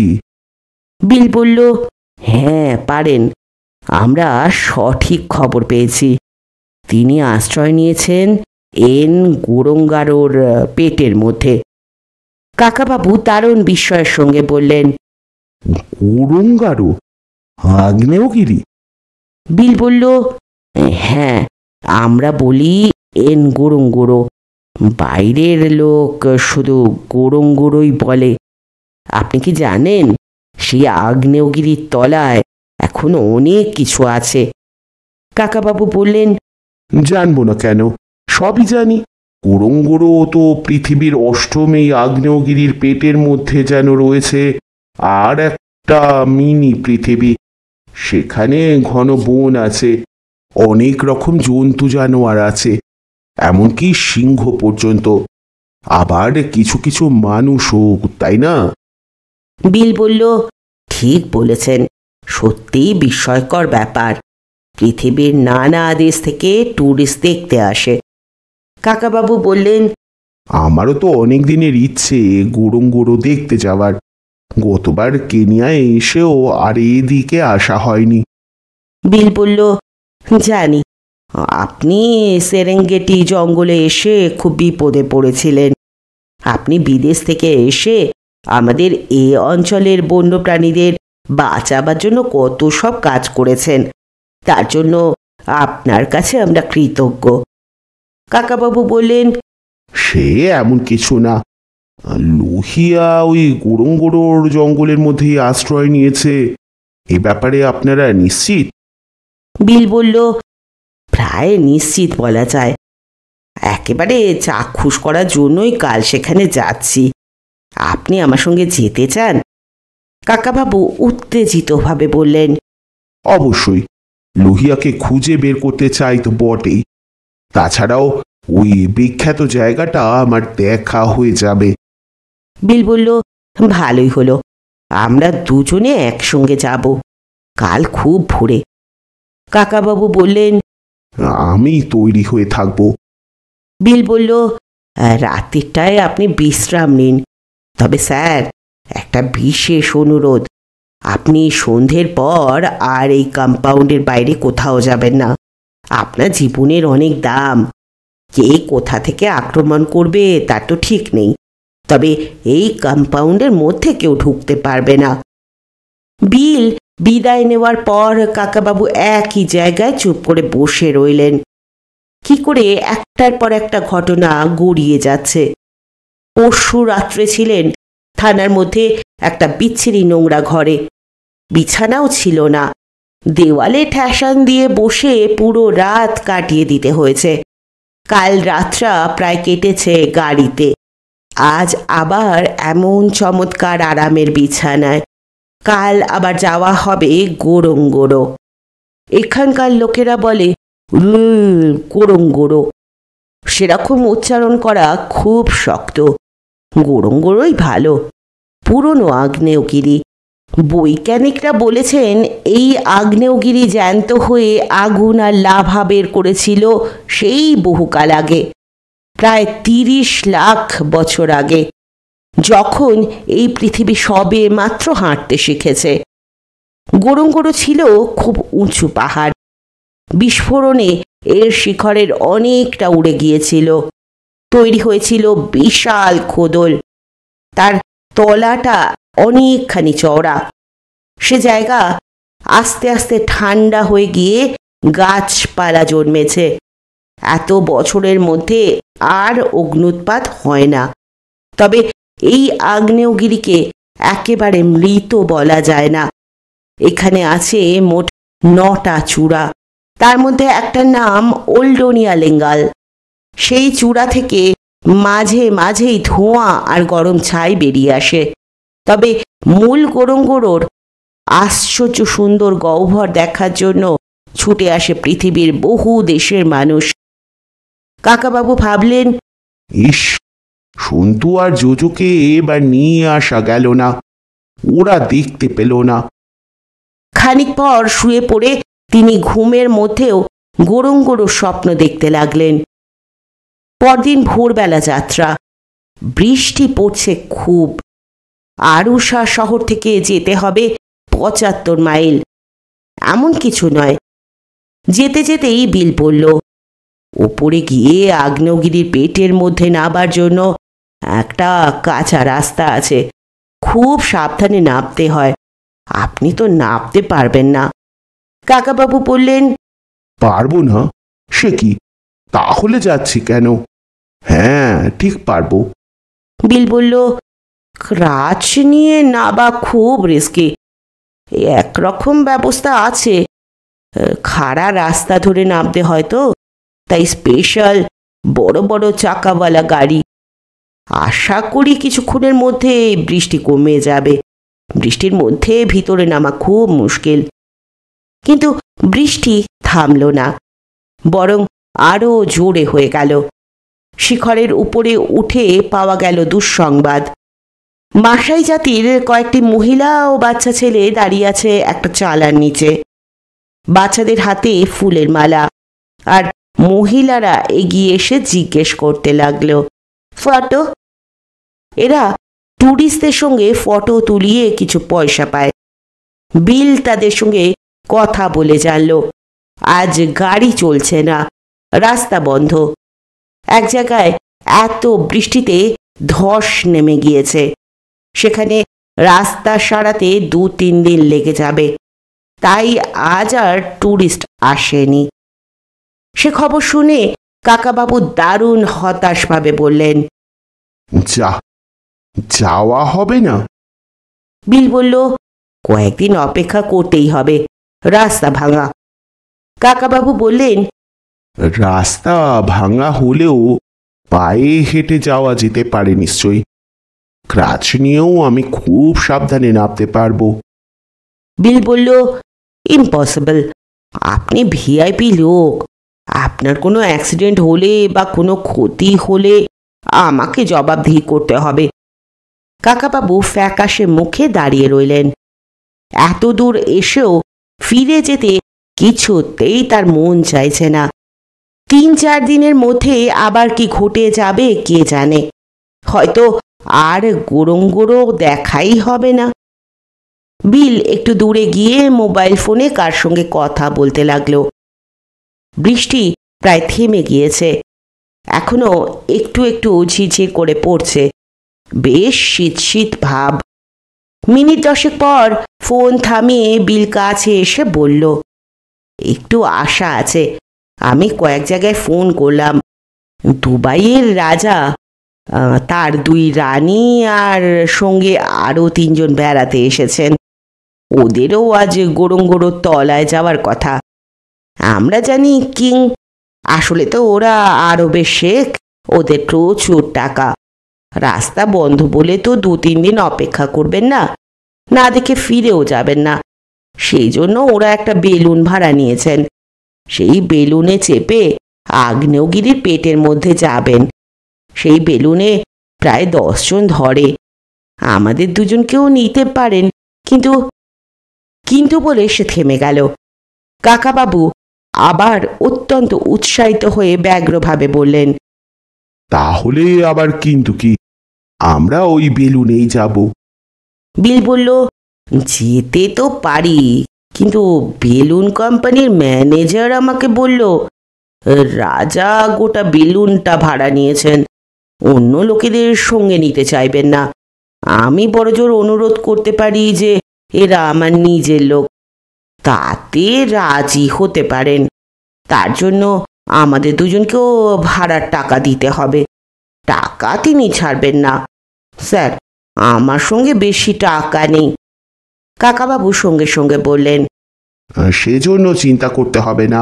বিল বলল, হ্যাঁ পারেন, আমরা সঠিক খবর পেয়েছি। তিনি আশ্রয় নিয়েছেন এন গোরঙ্গারোর পেটের মধ্যে। কাকাবাবু দারুণ বিস্ময়ের সঙ্গে বললেন, গোরঙ্গারো? আগ্নেয়গিরি? বিল বলল, হ্যাঁ, আমরা বলি এন গোরঙ্গোরো, বাইরের লোক শুধু গোরঙ্গোরোই বলে। আপনি কি জানেন সেই আগ্নেয়গিরির তলায় এখনো অনেক কিছু আছে? কাকাবাবু বললেন, জানবো না কেন, সবই জানি। গোরঙ্গোরো তো পৃথিবীর অষ্টম এই আগ্নেয়গিরির পেটের মধ্যে যেন রয়েছে আর একটা মিনি পৃথিবী। সেখানে ঘন বন আছে, অনেক রকম জন্তু জানোয়ার আছে, এমনকি সিংহ পর্যন্ত, আবার কিছু কিছু মানুষও, তাই না? বিল বলল, ঠিক বলেছেন, সত্যিই বিস্ময়কর ব্যাপার। পৃথিবীর নানা দেশ থেকে ট্যুরিস্ট দেখতে আসে। কাকাবাবু বললেন, আমারও তো অনেক দিনের ইচ্ছে গোরঙ্গোরো দেখতে যাওয়ার। গতবার কেনিয়ায় এসেও আর এদিকে আসা হয়নি। বিল বলল, জানি, আপনি সেরেঙ্গেটি জঙ্গলে এসে খুব বিপদে পড়েছিলেন। আপনি বিদেশ থেকে এসে আমাদের এ অঞ্চলের বন্যপ্রাণীদের বাঁচাবার জন্য কত সব কাজ করেছেন, তার জন্য আপনার কাছে আমরা কৃতজ্ঞ। কাকাবাবু বললেন, সে এমন কিছু না। লোহিয়া ওই গোরঙ্গোরোর জঙ্গলের মধ্যেই আশ্রয় নিয়েছে, এ ব্যাপারে আপনারা নিশ্চিত? বিল বলল, প্রায় নিশ্চিত বলা যায়। একেবারে চাক্ষুষ করার জন্যই কাল সেখানে যাচ্ছি। আপনি আমার সঙ্গে যেতে চান? কাকাবাবু উত্তেজিতভাবে বললেন, অবশ্যই, লোহিয়াকে খুঁজে বের করতে চাই তো বটেই। তাছাড়াও ওই বিখ্যাত জায়গাটা আমার দেখা হয়ে যাবে। বিল বলল, ভালোই হলো, আমরা দুজনে একসঙ্গে যাব কাল খুব ভোরে। কাকাবাবু বললেন, আমি তৈরি হয়ে থাকব। বিল বলল, রাতেরটায় আপনি বিশ্রাম নিন, তবে স্যার একটা বিশেষ অনুরোধ, আপনি সন্ধ্যের পর আর এই কম্পাউন্ডের বাইরে কোথাও যাবেন না। আপনার জীবনের অনেক দাম, কে কোথা থেকে আক্রমণ করবে তার তো ঠিক নেই, তবে এই কম্পাউন্ডের মধ্যে কেউ ঢুকতে পারবে না। বিল বিদায় নেওয়ার পর কাকাবাবু একই জায়গায় চুপ করে বসে রইলেন। কি করে একটার পর একটা ঘটনা গড়িয়ে যাচ্ছে। পরশু রাত্রে ছিলেন থানার মধ্যে একটা বিচ্ছিরি নোংরা ঘরে, বিছানাও ছিল না, দেওয়ালে ঠ্যাসান দিয়ে বসে পুরো রাত কাটিয়ে দিতে হয়েছে। কাল রাতটা প্রায় কেটেছে গাড়িতে, আজ আবার এমন চমৎকার আরামের বিছানায়। কাল আবার যাওয়া হবে গোরঙ্গোরো। এখানকার লোকেরা বলে গোরঙ্গোরো, সেরকম উচ্চারণ করা খুব শক্ত। গোরঙ্গোরোই ভালো, পুরনো আগ্নেয়গিরি। বৈজ্ঞানিকরা বলেছেন এই আগ্নেয়গিরি জ্যান্ত হয়ে আগুন আর লাভা বের করেছিল সেই বহুকাল আগে, প্রায় 30 লাখ বছর আগে, যখন এই পৃথিবী সবে মাত্র হাঁটতে শিখেছে। গোরঙ্গোরো ছিল খুব উঁচু পাহাড়, বিস্ফোরণে এর শিখরের অনেকটা উড়ে গিয়েছিল। তৈরি হয়েছিল বিশাল খোদল, তার তলাটা অনেকখানি চওড়া। সে জায়গা আস্তে আস্তে ঠান্ডা হয়ে গিয়ে গাছপালা জন্মেছে। এত বছরের মধ্যে আর অগ্ন্যুৎপাত হয় না। তবে এই আগ্নেয়গিরিকে একেবারে মৃত বলা যায় না। এখানে আছে মোট 9টা চূড়া, তার মধ্যে একটা নাম ওল্ডোনিয়া লিঙ্গাল। সেই চূড়া থেকে মাঝে মাঝেই ধোঁয়া আর গরম ছাই বেরিয়ে আসে। তবে মূল গোরঙ্গোরোর আশ্চর্য সুন্দর গহ্বর দেখার জন্য ছুটে আসে পৃথিবীর বহু দেশের মানুষ। কাকাবাবু ভাবলেন, ইস, সন্তু আর জোজোকে এবার নিয়ে আসা গেল না, ওরা দেখতে পেল না। খানিক পর শুয়ে পড়ে তিনি ঘুমের মধ্যেও গোরং গোরো স্বপ্ন দেখতে লাগলেন। পরদিন ভোরবেলা যাত্রা। বৃষ্টি পড়ছে খুব। আরুষা শহর থেকে যেতে হবে ৭৫ মাইল। এমন কিছু নয়। যেতে যেতেই বিল পড়ল। ওপরে গিয়ে আগ্নেয়গিরির পেটের মধ্যে নামার জন্য একটা কাঁচা রাস্তা আছে। খুব সাবধানে নামতে হয়। আপনি তো নামতে পারবেন না। কাকাবাবু বললেন, পারবো না? সে কি, তাহলে যাচ্ছি কেন? হ্যাঁ, ঠিক পারবো। বিল বলল, ক্রাচ নিয়ে নাবা খুব রিস্কি। একরকম ব্যবস্থা আছে, খাড়া রাস্তা ধরে নামতে হয় তো, তাই স্পেশাল বড় বড় চাকাওয়ালা গাড়ি। আশা করি কিছুক্ষণের মধ্যে বৃষ্টি কমে যাবে। বৃষ্টির মধ্যে ভিতরে নামা খুব মুশকিল। কিন্তু বৃষ্টি থামল না, বরং আরও জোরে হয়ে গেল। শিখরের উপরে উঠে পাওয়া গেল দুঃসংবাদ। মাসাই জাতির কয়েকটি মহিলা ও বাচ্চা ছেলে দাঁড়িয়ে আছে একটা চালার নিচে। বাচ্চাদের হাতে ফুলের মালা, আর মহিলারা এগিয়ে এসে জিজ্ঞেস করতে লাগলো, ফটো? এরা ট্যুরিস্টদের সঙ্গে ফটো তুলিয়ে কিছু পয়সা পায়। বিল তাদের সঙ্গে কথা বলে জানল আজ গাড়ি চলছে না, রাস্তা বন্ধ। এক জায়গায় এত বৃষ্টিতে ধস নেমে গিয়েছে, সেখানে রাস্তা সারাতে ২-৩ দিন লেগে যাবে। তাই আজ আর ট্যুরিস্ট আসেনি। সে খবর শুনে কাকাবাবু দারুণ হতাশভাবে বললেন, যাওয়া হবে না? বিল বলল, কয়েকদিন অপেক্ষা করতেই হবে, রাস্তা ভাঙা। কাকাবাবু বললেন, রাস্তা ভাঙা হলেও পায়ে হেঁটে যাওয়া যেতে পারে নিশ্চয়ই। ক্রাচ নিয়েও আমি খুব সাবধানে নামতে পারবো। বিল বলল, ইম্পসিবল। আপনি ভিআইপি লোক। আপনার কোনো অ্যাক্সিডেন্ট হলে বা কোনো ক্ষতি হলে আমাকে জবাবদিহি করতে হবে। কাকাবাবু ফ্যাকাশে মুখে দাঁড়িয়ে রইলেন। এত দূর এসেও ফিরে যেতে কিছুতেই তার মন চাইছে না। ৩-৪ দিনের মধ্যে আবার কি ঘটে যাবে কে জানে। হয়তো আর গোরঙ্গোরও দেখাই হবে না। বিল একটু দূরে গিয়ে মোবাইল ফোনে কার সঙ্গে কথা বলতে লাগলো। বৃষ্টি প্রায় থেমে গিয়েছে, এখনো একটু একটু ঝিরঝির করে পড়ছে। বেশ শীত শীত ভাব। মিনিট 10 পর ফোন থামিয়ে বিল কাছে এসে বলল, একটু আশা আছে। আমি কয়েক জায়গায় ফোন করলাম। দুবাইয়ের রাজা, তার 2 রানী আর সঙ্গে আরও 3 জন বেড়াতে এসেছেন। ওদেরও আজ গোরঙ্গোরোর তলায় যাওয়ার কথা। আমরা জানি কিং, আসলে তো ওরা আরবের শেখ। ওদের প্রচুর টাকা। রাস্তা বন্ধ বলে তো 2-3 দিন অপেক্ষা করবেন না, না দেখে ফিরেও যাবেন না। সেই জন্য ওরা একটা বেলুন ভাড়া নিয়েছেন। সেই বেলুনে চেপে আগ্নেয়গিরির পেটের মধ্যে যাবেন। সেই বেলুনে প্রায় 10 জন ধরে। আমাদের 2 জনকেও নিতে পারেন, কিন্তু কিন্তু বলে সে থেমে গেল। কাকাবাবু আবার অত্যন্ত উৎসাহিত হয়ে ব্যগ্রভাবে বললেন, তাহলে আবার কিন্তু কি? আমরা ওই বেলুনেই যাব। বিল বলল, যেতে তো পারি, কিন্তু বেলুন কোম্পানির ম্যানেজার আমাকে বলল রাজা গোটা বেলুনটা ভাড়া নিয়েছেন, অন্য লোকেদের সঙ্গে নিতে চাইবেন না। আমি বড়জোর অনুরোধ করতে পারি যে এরা আমার নিজের লোক, তাতে রাজি হতে পারেন। তার জন্য আমাদের 2 জনকেও ভাড়ার টাকা দিতে হবে। টাকা তিনি ছাড়বেন না। স্যার, আমার সঙ্গে বেশি টাকা নেই। কাকাবাবু সঙ্গে সঙ্গে বললেন, সেজন্য চিন্তা করতে হবে না।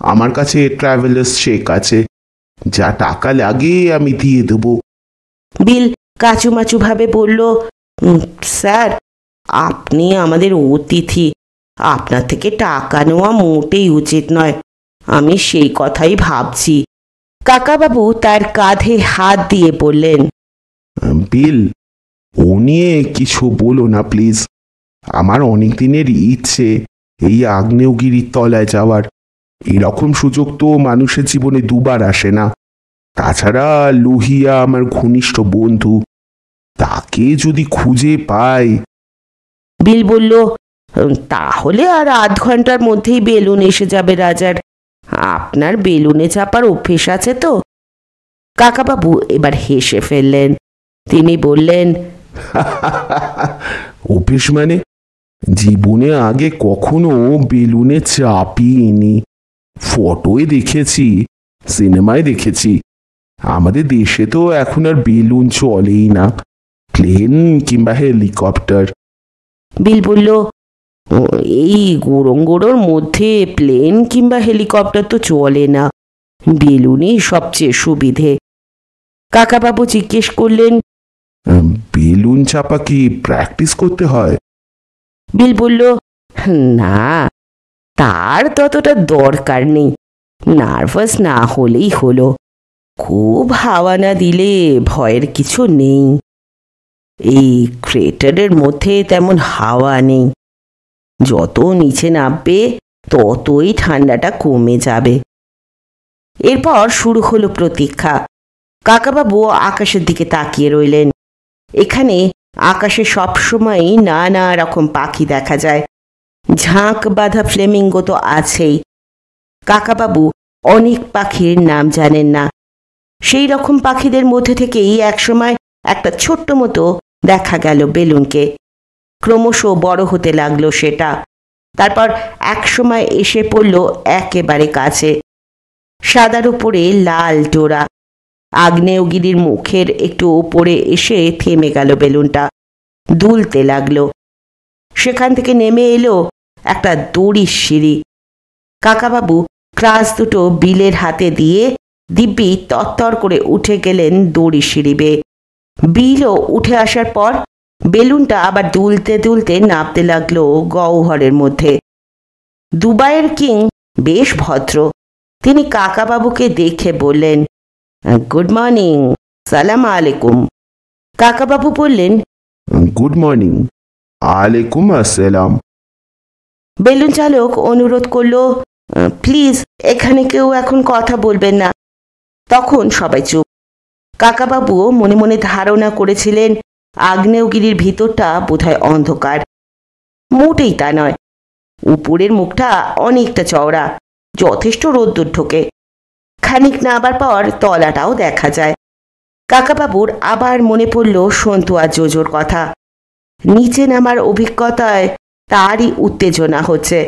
আমার কাছে ট্রাভেলার্স চেক আছে, যা টাকা লাগে আমি দিয়ে দেব। বিল কাচুমাচু ভাবে বলল, স্যার, আপনি আমাদের অতিথি। আপনার থেকে টাকা নেওয়া মোটেই উচিত নয়। আমি সেই কথাই ভাবছি। কাকাবাবু তার কাঁধে হাত দিয়ে বললেন, বিল, ও নিয়ে কিছু বলো না প্লিজ। আমার অনেক দিনের ইচ্ছে এই আগ্নেয়গিরির তলায় যাওয়ার। এরকম সুযোগ তো মানুষের জীবনে দুবার আসে না। তাছাড়া লোহিয়া আমার ঘনিষ্ঠ বন্ধু, তাকে যদি খুঁজে পাই। বিল বলল, তাহলে আর আধ ঘন্টার মধ্যেই বেলুন এসে যাবে রাজার। আপনার বেলুনে চাপার অভ্যেস আছে তো? কাকাবাবু এবার হেসে ফেললেন। তিনি বললেন, অভ্যেস মানে? জীবনে আগে কখনো বেলুনে চাপিনি। ফটোয় দেখেছি, সিনেমায় দেখেছি। আমাদের দেশে তো এখন আর বেলুন চলেই না, প্লেন কিংবা হেলিকপ্টার। বিল বলল, এই গোড়োর মধ্যে প্লেন কিংবা হেলিকপ্টার তো চলে না, বেলুনই সবচেয়ে সুবিধে। কাকাবাবু জিজ্ঞেস করলেন, বেলুন চাপা কি প্র্যাকটিস করতে হয়? বিল বলল, না, তার ততটা দরকার নেই। নার্ভাস না হলেই হলো। খুব হাওয়া না দিলে ভয়ের কিছু নেই। এই ক্রেটারের মধ্যে তেমন হাওয়া নেই। যত নিচে নামবে ততই ঠান্ডাটা কমে যাবে। এরপর শুরু হলো প্রতীক্ষা। কাকাবাবু আকাশের দিকে তাকিয়ে রইলেন। এখানে আকাশে সবসময়ই নানা রকম পাখি দেখা যায়। ঝাঁক বাঁধা ফ্লেমিঙ্গো তো আছেই। কাকাবাবু অনেক পাখির নাম জানেন না। সেই রকম পাখিদের মধ্যে থেকেই একসময় একটা ছোট্ট মতো দেখা গেল বেলুনকে। ক্রমশ বড় হতে লাগলো সেটা। তারপর একসময় এসে পড়ল একেবারে কাছে। সাদার উপরে লাল ডোরা। আগ্নেয়গিরির মুখের একটু ওপরে এসে থেমে গেল বেলুনটা। দুলতে লাগলো। সেখান থেকে নেমে এলো একটা দড়ির সিঁড়ি। কাকাবাবু ক্রাস দুটো বিলের হাতে দিয়ে দিব্যি তত্তর করে উঠে গেলেন দড়ির সিঁড়ি বেয়ে। বিলও উঠে আসার পর বেলুনটা আবার দুলতে দুলতে নামতে লাগলো গহ্বরের মধ্যে। দুবাইয়ের কিং বেশ ভদ্র। তিনি কাকাবাবুকে দেখে বললেন, গুড মর্নিং, সালাম আলাইকুম। কাকাবাবু বললেন, গুড মর্নিং, আলাইকুম আসসালাম। বেলুন চালক অনুরোধ করলো, প্লিজ এখানে কেউ এখন কথা বলবেন না। তখন সবাই চুপ। কাকাবাবুও মনে মনে ধারণা করেছিলেন আগ্নেয়গিরির ভিতরটা বোধহয় অন্ধকার। মোটেই তা নয়। উপরের মুখটা অনেকটা চওড়া, যথেষ্ট রোদ্দুর ঢোকে। খানিক নামার পর তলাটাও দেখা যায়। কাকাবাবুর আবার মনে পড়ল সন্তু আর জোজোর কথা। নিচে নামার অভিজ্ঞতায় তারই উত্তেজনা হচ্ছে।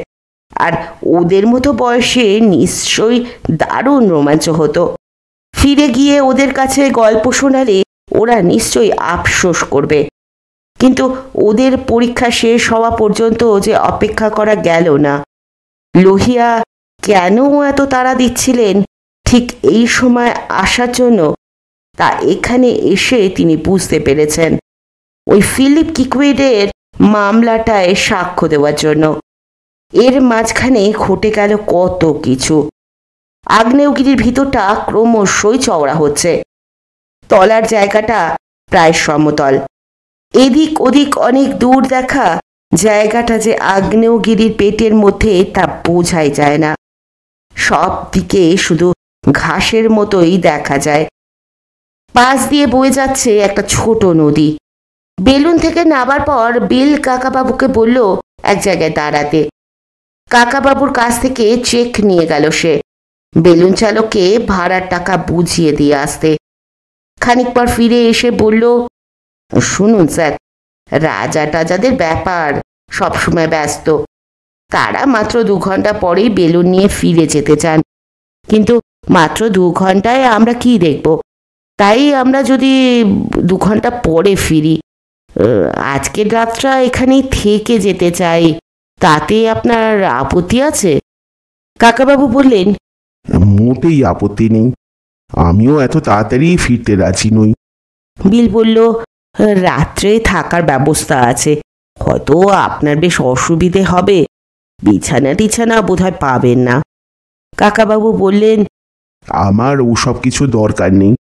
আর ওদের মতো বয়সে নিশ্চয়ই দারুণ রোমাঞ্চ হতো। ফিরে গিয়ে ওদের কাছে গল্প শোনালে ওরা নিশ্চয়ই আফসোস করবে। কিন্তু ওদের পরীক্ষা শেষ হওয়া পর্যন্ত যে অপেক্ষা করা গেল না। লোহিয়া কেন এত তাড়া দিচ্ছিলেন ঠিক এই সময় আসার জন্য, তা এখানে এসে তিনি বুঝতে পেরেছেন। ওই ফিলিপ কিকুইডের মামলাটায় সাক্ষ্য দেওয়ার জন্য। এর মাঝখানে ঘটে গেল কত কিছু। আগ্নেয়গিরির ভিতরটা ক্রমশই চওড়া হচ্ছে। তলার জায়গাটা প্রায় সমতল। এদিক ওদিক অনেক দূর দেখা জায়গাটা যে আগ্নেয়গিরির পেটের মধ্যে তা বোঝাই যায় না। সব দিকে শুধু ঘাসের মতোই দেখা যায়। পাশ দিয়ে বয়ে যাচ্ছে একটা ছোট নদী। বেলুন থেকে নামার পর বিল কাকাবাবুকে বলল এক জায়গায় দাঁড়াতে। কাকাবাবুর কাছ থেকে চেক নিয়ে গেল সে। বেলুন চালককে ভাড়ার টাকা বুঝিয়ে দিয়ে আসতে। খানিক পর ফিরে এসে বলল, শুনুন স্যার, রাজা টাজাদের ব্যাপার, সবসময় ব্যস্ত। তারা মাত্র 2 ঘন্টা পরেই বেলুন নিয়ে ফিরে যেতে চান। কিন্তু মাত্র 2 ঘন্টায় আমরা কি দেখব? তাই আমরা যদি 2 ঘন্টা পরে ফিরি, আজকের রাতটা এখানেই থেকে যেতে চাই, তাতে আপনার আপত্তি আছে? কাকাবাবু বললেন, মোটেই আপত্তি নেই। আমিও এত তাড়াতাড়ি ফিরতে রাজি নই। বিল বলল, রাত্রে থাকার ব্যবস্থা আছে। হয়তো আপনার বেশ অসুবিধে হবে। বিছানা টিছানা বোধহয় পাবেন না। কাকাবাবু বললেন, আমার ওসব কিছু দরকার নেই।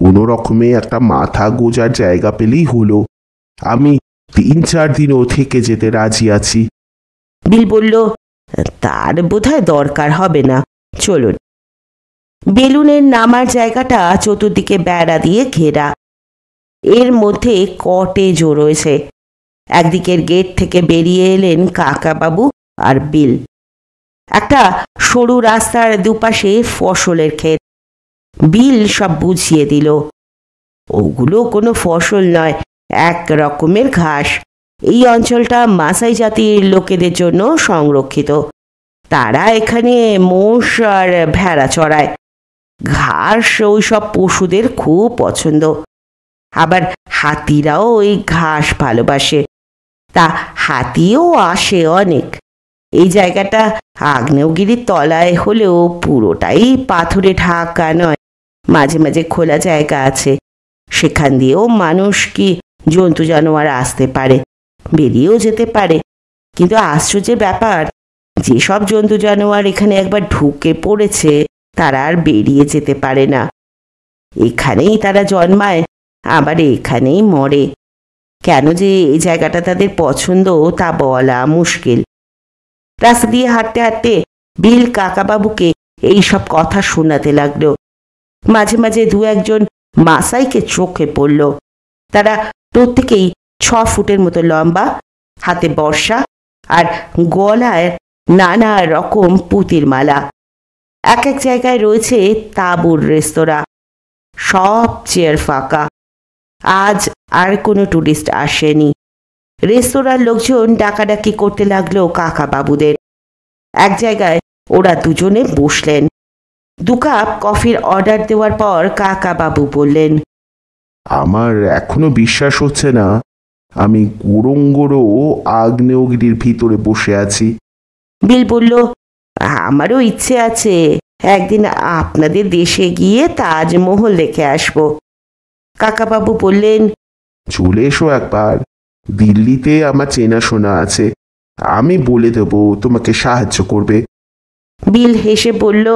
কোনো রকমে একটা মাথা গোজার জায়গা পেলেই হলো। আমি 3-4 দিনও থেকে যেতে রাজি আছি। বিল বলল, তার বোধহয় দরকার হবে না, চলুন। বেলুনের নামার জায়গাটা চতুর্দিকে বেড়া দিয়ে ঘেরা। এর মধ্যে কটেজও রয়েছে। একদিকের গেট থেকে বেরিয়ে এলেন কাকাবাবু আর বিল। একটা সরু রাস্তার দুপাশে ফসলের ক্ষেত। বিল সব বুঝিয়ে দিল। ওগুলো কোনো ফসল নয়, এক রকমের ঘাস। এই অঞ্চলটা মাসাই জাতির লোকেদের জন্য সংরক্ষিত। তারা এখানে মোষ আর ভেড়া চড়ায়। ঘাস ওই সব পশুদের খুব পছন্দ। আবার হাতিরাও ওই ঘাস ভালোবাসে। তা হাতিও আসে অনেক। এই জায়গাটা আগ্নেয়গিরির তলায় হলেও পুরোটাই পাথরে ঢাকা নয়। মাঝে মাঝে খোলা জায়গা আছে। সেখান দিয়েও মানুষ কি জন্তু জানোয়ার আসতে পারে, বেরিয়েও যেতে পারে। কিন্তু আশ্চর্যের ব্যাপার, যেসব জন্তু জানোয়ার এখানে একবার ঢুকে পড়েছে তারা আর বেরিয়ে যেতে পারে না। এখানেই তারা জন্মায়, আবার এখানেই মরে। কেন যে এই জায়গাটা তাদের পছন্দ তা বলা মুশকিল। রাস্তা দিয়ে হাঁটতে হাঁটতে বিল কাকাবাবুকে এইসব কথা শোনাতে লাগলো। মাঝে মাঝে 2-1 মাসাইকে চোখে পড়ল। তারা প্রত্যেকেই 6 ফুটের মতো লম্বা, হাতে বর্ষা আর গলায় নানা রকম পুঁতির মালা। এক এক জায়গায় রয়েছে তাঁবুর রেস্তোরাঁ। সব চেয়ার ফাঁকা। আজ আর কোনো টুরিস্ট আসেনি। রেস্তোরাঁর লোকজন ডাকাডাকি করতে লাগলো কাকাবাবুদের। এক জায়গায় ওরা দুজনে বসলেন। 2 কাপ কফির অর্ডার দেওয়ার পর কাকাবাবু বললেন, আমার এখনো বিশ্বাস হচ্ছে না আমি গুরুঙ্গরও আগ্নেয়গিরির ভিতরে বসে আছি। বিল বলল, আমারও ইচ্ছে আছে একদিন আপনাদের দেশে গিয়ে তাজমহল দেখে আসব। কাকাবাবু বললেন, চলে এসো একবার। দিল্লিতে আমার চেনাশোনা আছে, আমি বলে দেব তোমাকে সাহায্য করবে। বিল হেসে বলল,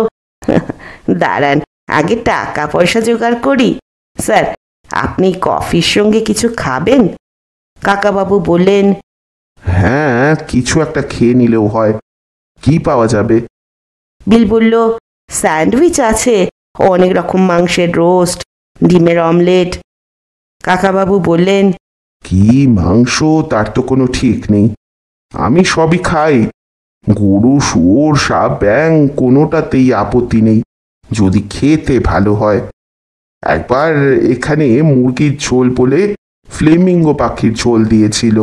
দাঁড়ান, আগে টাকা পয়সা জোগাড় করি। স্যার, আপনি কফির সঙ্গে কিছু খাবেন? কাকাবাবু বললেন, হ্যাঁ, কিছু একটা খেয়ে নিলেও হয়। কি পাওয়া যাবে? বিল বলল, স্যান্ডউইচ আছে, অনেক রকম মাংসের রোস্ট, ডিমের অমলেট। কাকাবাবু বললেন, কি মাংস তার তো কোনো ঠিক নেই। আমি সবই খাই, গরু, শুয়োর, সাপ, ব্যাং, কোনোটাতেই আপত্তি নেই, যদি খেতে ভালো হয়। একবার এখানে মুরগির ঝোল বলে ফ্লেমিঙ্গো পাখির ঝোল দিয়েছিল।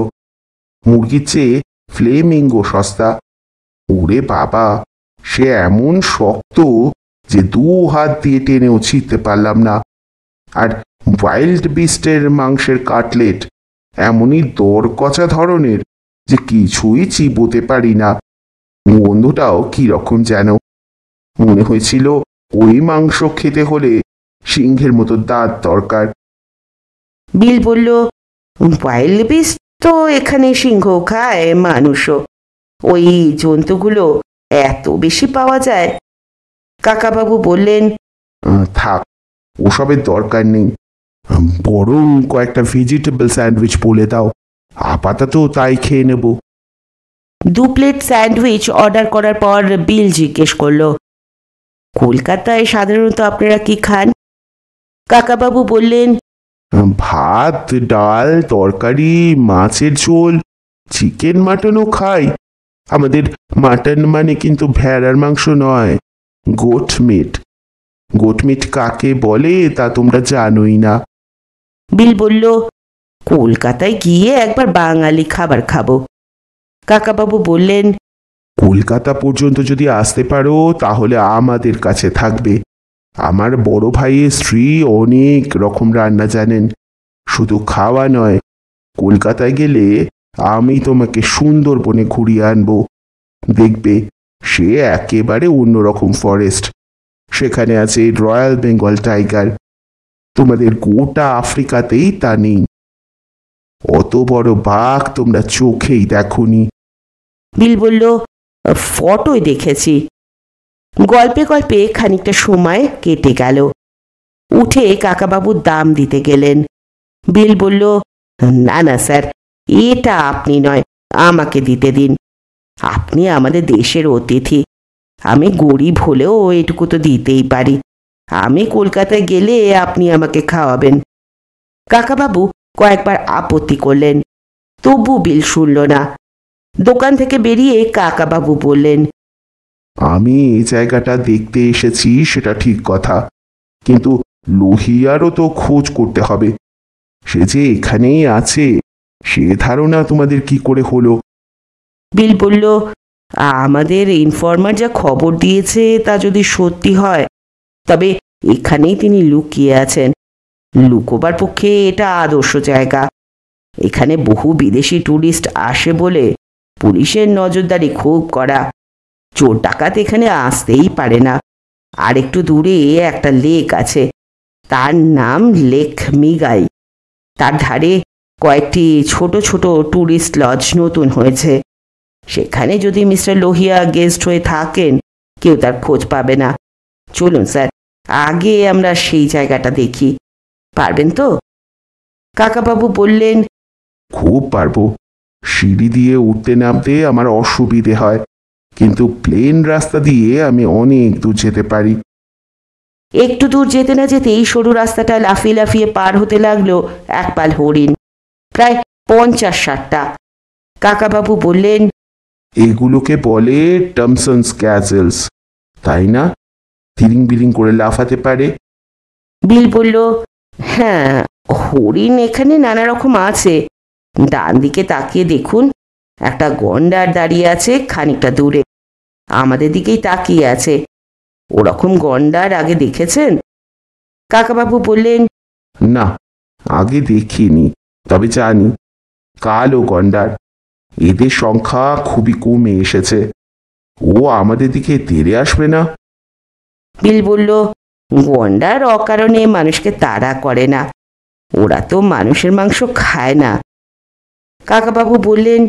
মুরগির চেয়ে ফ্লেমিঙ্গো সস্তা। ওরে বাবা, সে এমন শক্ত যে 2 হাত দিয়ে টেনেও ছিঁড়তে পারলাম না। আর ওয়াইল্ড বিস্টের মাংসের কাটলেট এমনই দরকচা ধরনের যে কিছুই চিবোতে পারি না। গন্ধটাও কিরকম যেন। মনে হয়েছিল ওই মাংস খেতে হলে সিংহের মতো দাঁত দরকার। বিল বলল, ওয়াইল্ড বিস্ট তো এখানে সিংহ খায়, মানুষও। ওই জন্তুগুলো এত বেশি পাওয়া যায়? কাকাবাবু বললেন, থাক, ওসবের দরকার নেই। বরং কয়েকটা ভেজিটেবল স্যান্ডউইচ বলে দাও, আপাতত তাই খেয়ে নেব। 2 প্লেট স্যান্ডউইচ অর্ডার করার পর বিল জিজ্ঞেস করল, কলকাতায় সাধারণত আপনারা কি খান? কাকাবাবু বললেন, ভাত, ডাল, তরকারি, মাছের ঝোল, চিকেন, মাটনও খাই। আমাদের মাটন মানে কিন্তু ভেড়ার মাংস নয়, গোট মিট। গোট মিট কাকে বলে তা তোমরা জানোই না। বিল বলল, কলকাতায় গিয়ে একবার বাঙালি খাবার খাবো। কাকাবাবু বললেন, কলকাতা পর্যন্ত যদি আসতে পারো তাহলে আমাদের কাছে থাকবে। আমার বড় ভাইয়ের স্ত্রী অনেক রকম রান্না জানেন। শুধু খাওয়া নয়, কলকাতায় গেলে আমি তোমাকে সুন্দরবনে ঘুরিয়ে আনবো। দেখবে সে একেবারে অন্যরকম ফরেস্ট। সেখানে আছে রয়্যাল বেঙ্গল টাইগার। তোমাদের গোটা আফ্রিকাতেই তা নেই। অত বড় বাঘ তোমরা চোখেই দেখোনি। বিল বলল, ফটোই দেখেছি। গল্পে গল্পে খানিকটা সময় কেটে গেল। উঠে কাকাবাবু দাম দিতে গেলেন। বিল বলল, না না স্যার, এটা আপনি নয়, আমাকে দিতে দিন। আপনি আমাদের দেশের অতিথি। আমি গরিব হলেও এটুকু তো দিতেই পারি। আমি কলকাতায় গেলে আপনি আমাকে খাওয়াবেন। কাকাবাবু কয়েকবার আপত্তি করলেন, তবু বিল শুনল না। দোকান থেকে বেরিয়ে কাকাবাবু বললেন, আমি এই জায়গাটা দেখতে এসেছি সেটা ঠিক কথা, কিন্তু লোহিয়ারও তো খোঁজ করতে হবে। সে যে এখানেই আছে সে ধারণা তোমাদের কি করে হলো? বিল বলল, আমাদের ইনফরমার যা খবর দিয়েছে তা যদি সত্যি হয় তবে এখানেই তিনি লুকিয়ে আছেন। লুকোবার পক্ষে এটা আদর্শ জায়গা। এখানে বহু বিদেশি ট্যুরিস্ট আসে বলে পুলিশের নজরদারি খুব কড়া। চোর ডাকাত এখানে আসতেই পারে না। আর একটু দূরে একটা লেক আছে, তার নাম লেক মিগাই। তার ধারে কয়েকটি ছোট ছোট ট্যুরিস্ট লজ নতুন হয়েছে। সেখানে যদি মিস্টার লোহিয়া গেস্ট হয়ে থাকেন কেউ তার খোঁজ পাবে না। চলুন স্যার, আগে আমরা সেই জায়গাটা দেখি। পারবেন তো? কাকাবাবু বললেন, খুব পারবো। সিঁড়ি দিয়ে উঠতে নামতে আমার অসুবিধে হয়, কিন্তু প্লেন রাস্তা দিয়ে আমি অনেক দূর যেতে পারি। একটু দূর যেতে না যেতেই সরু রাস্তাটা লাফিয়ে লাফিয়ে পার হতে লাগলো এক পাল হরিণ, প্রায় 50-60টা। কাকাবাবু বললেন, এগুলোকে বলে টমসন্স ক্যাসেলস, তাই না? তিরিং বিরিং করে লাফাতে পারে। বিল বলল, হ্যাঁ, হরিণ এখানে নানা রকম আছে। ডান দিকে তাকিয়ে দেখুন, একটা গন্ডার দাঁড়িয়ে আছে খানিকটা দূরে, আমাদের দিকেই তাকিয়ে আছে। ওরকম গন্ডার আগে দেখেছেন? কাকাবাবু বললেন, না, আগে দেখিনি, তবে জানি কালো গন্ডার। এদের সংখ্যা খুবই কমে এসেছে। ও আমাদের দিকে তেড়ে আসবে না? বিল বলল, গন্ডার অকারণে মানুষকে তাড়া করে না। ওরা তো মানুষের মাংস খায় না। কাকাবাবু বললেন,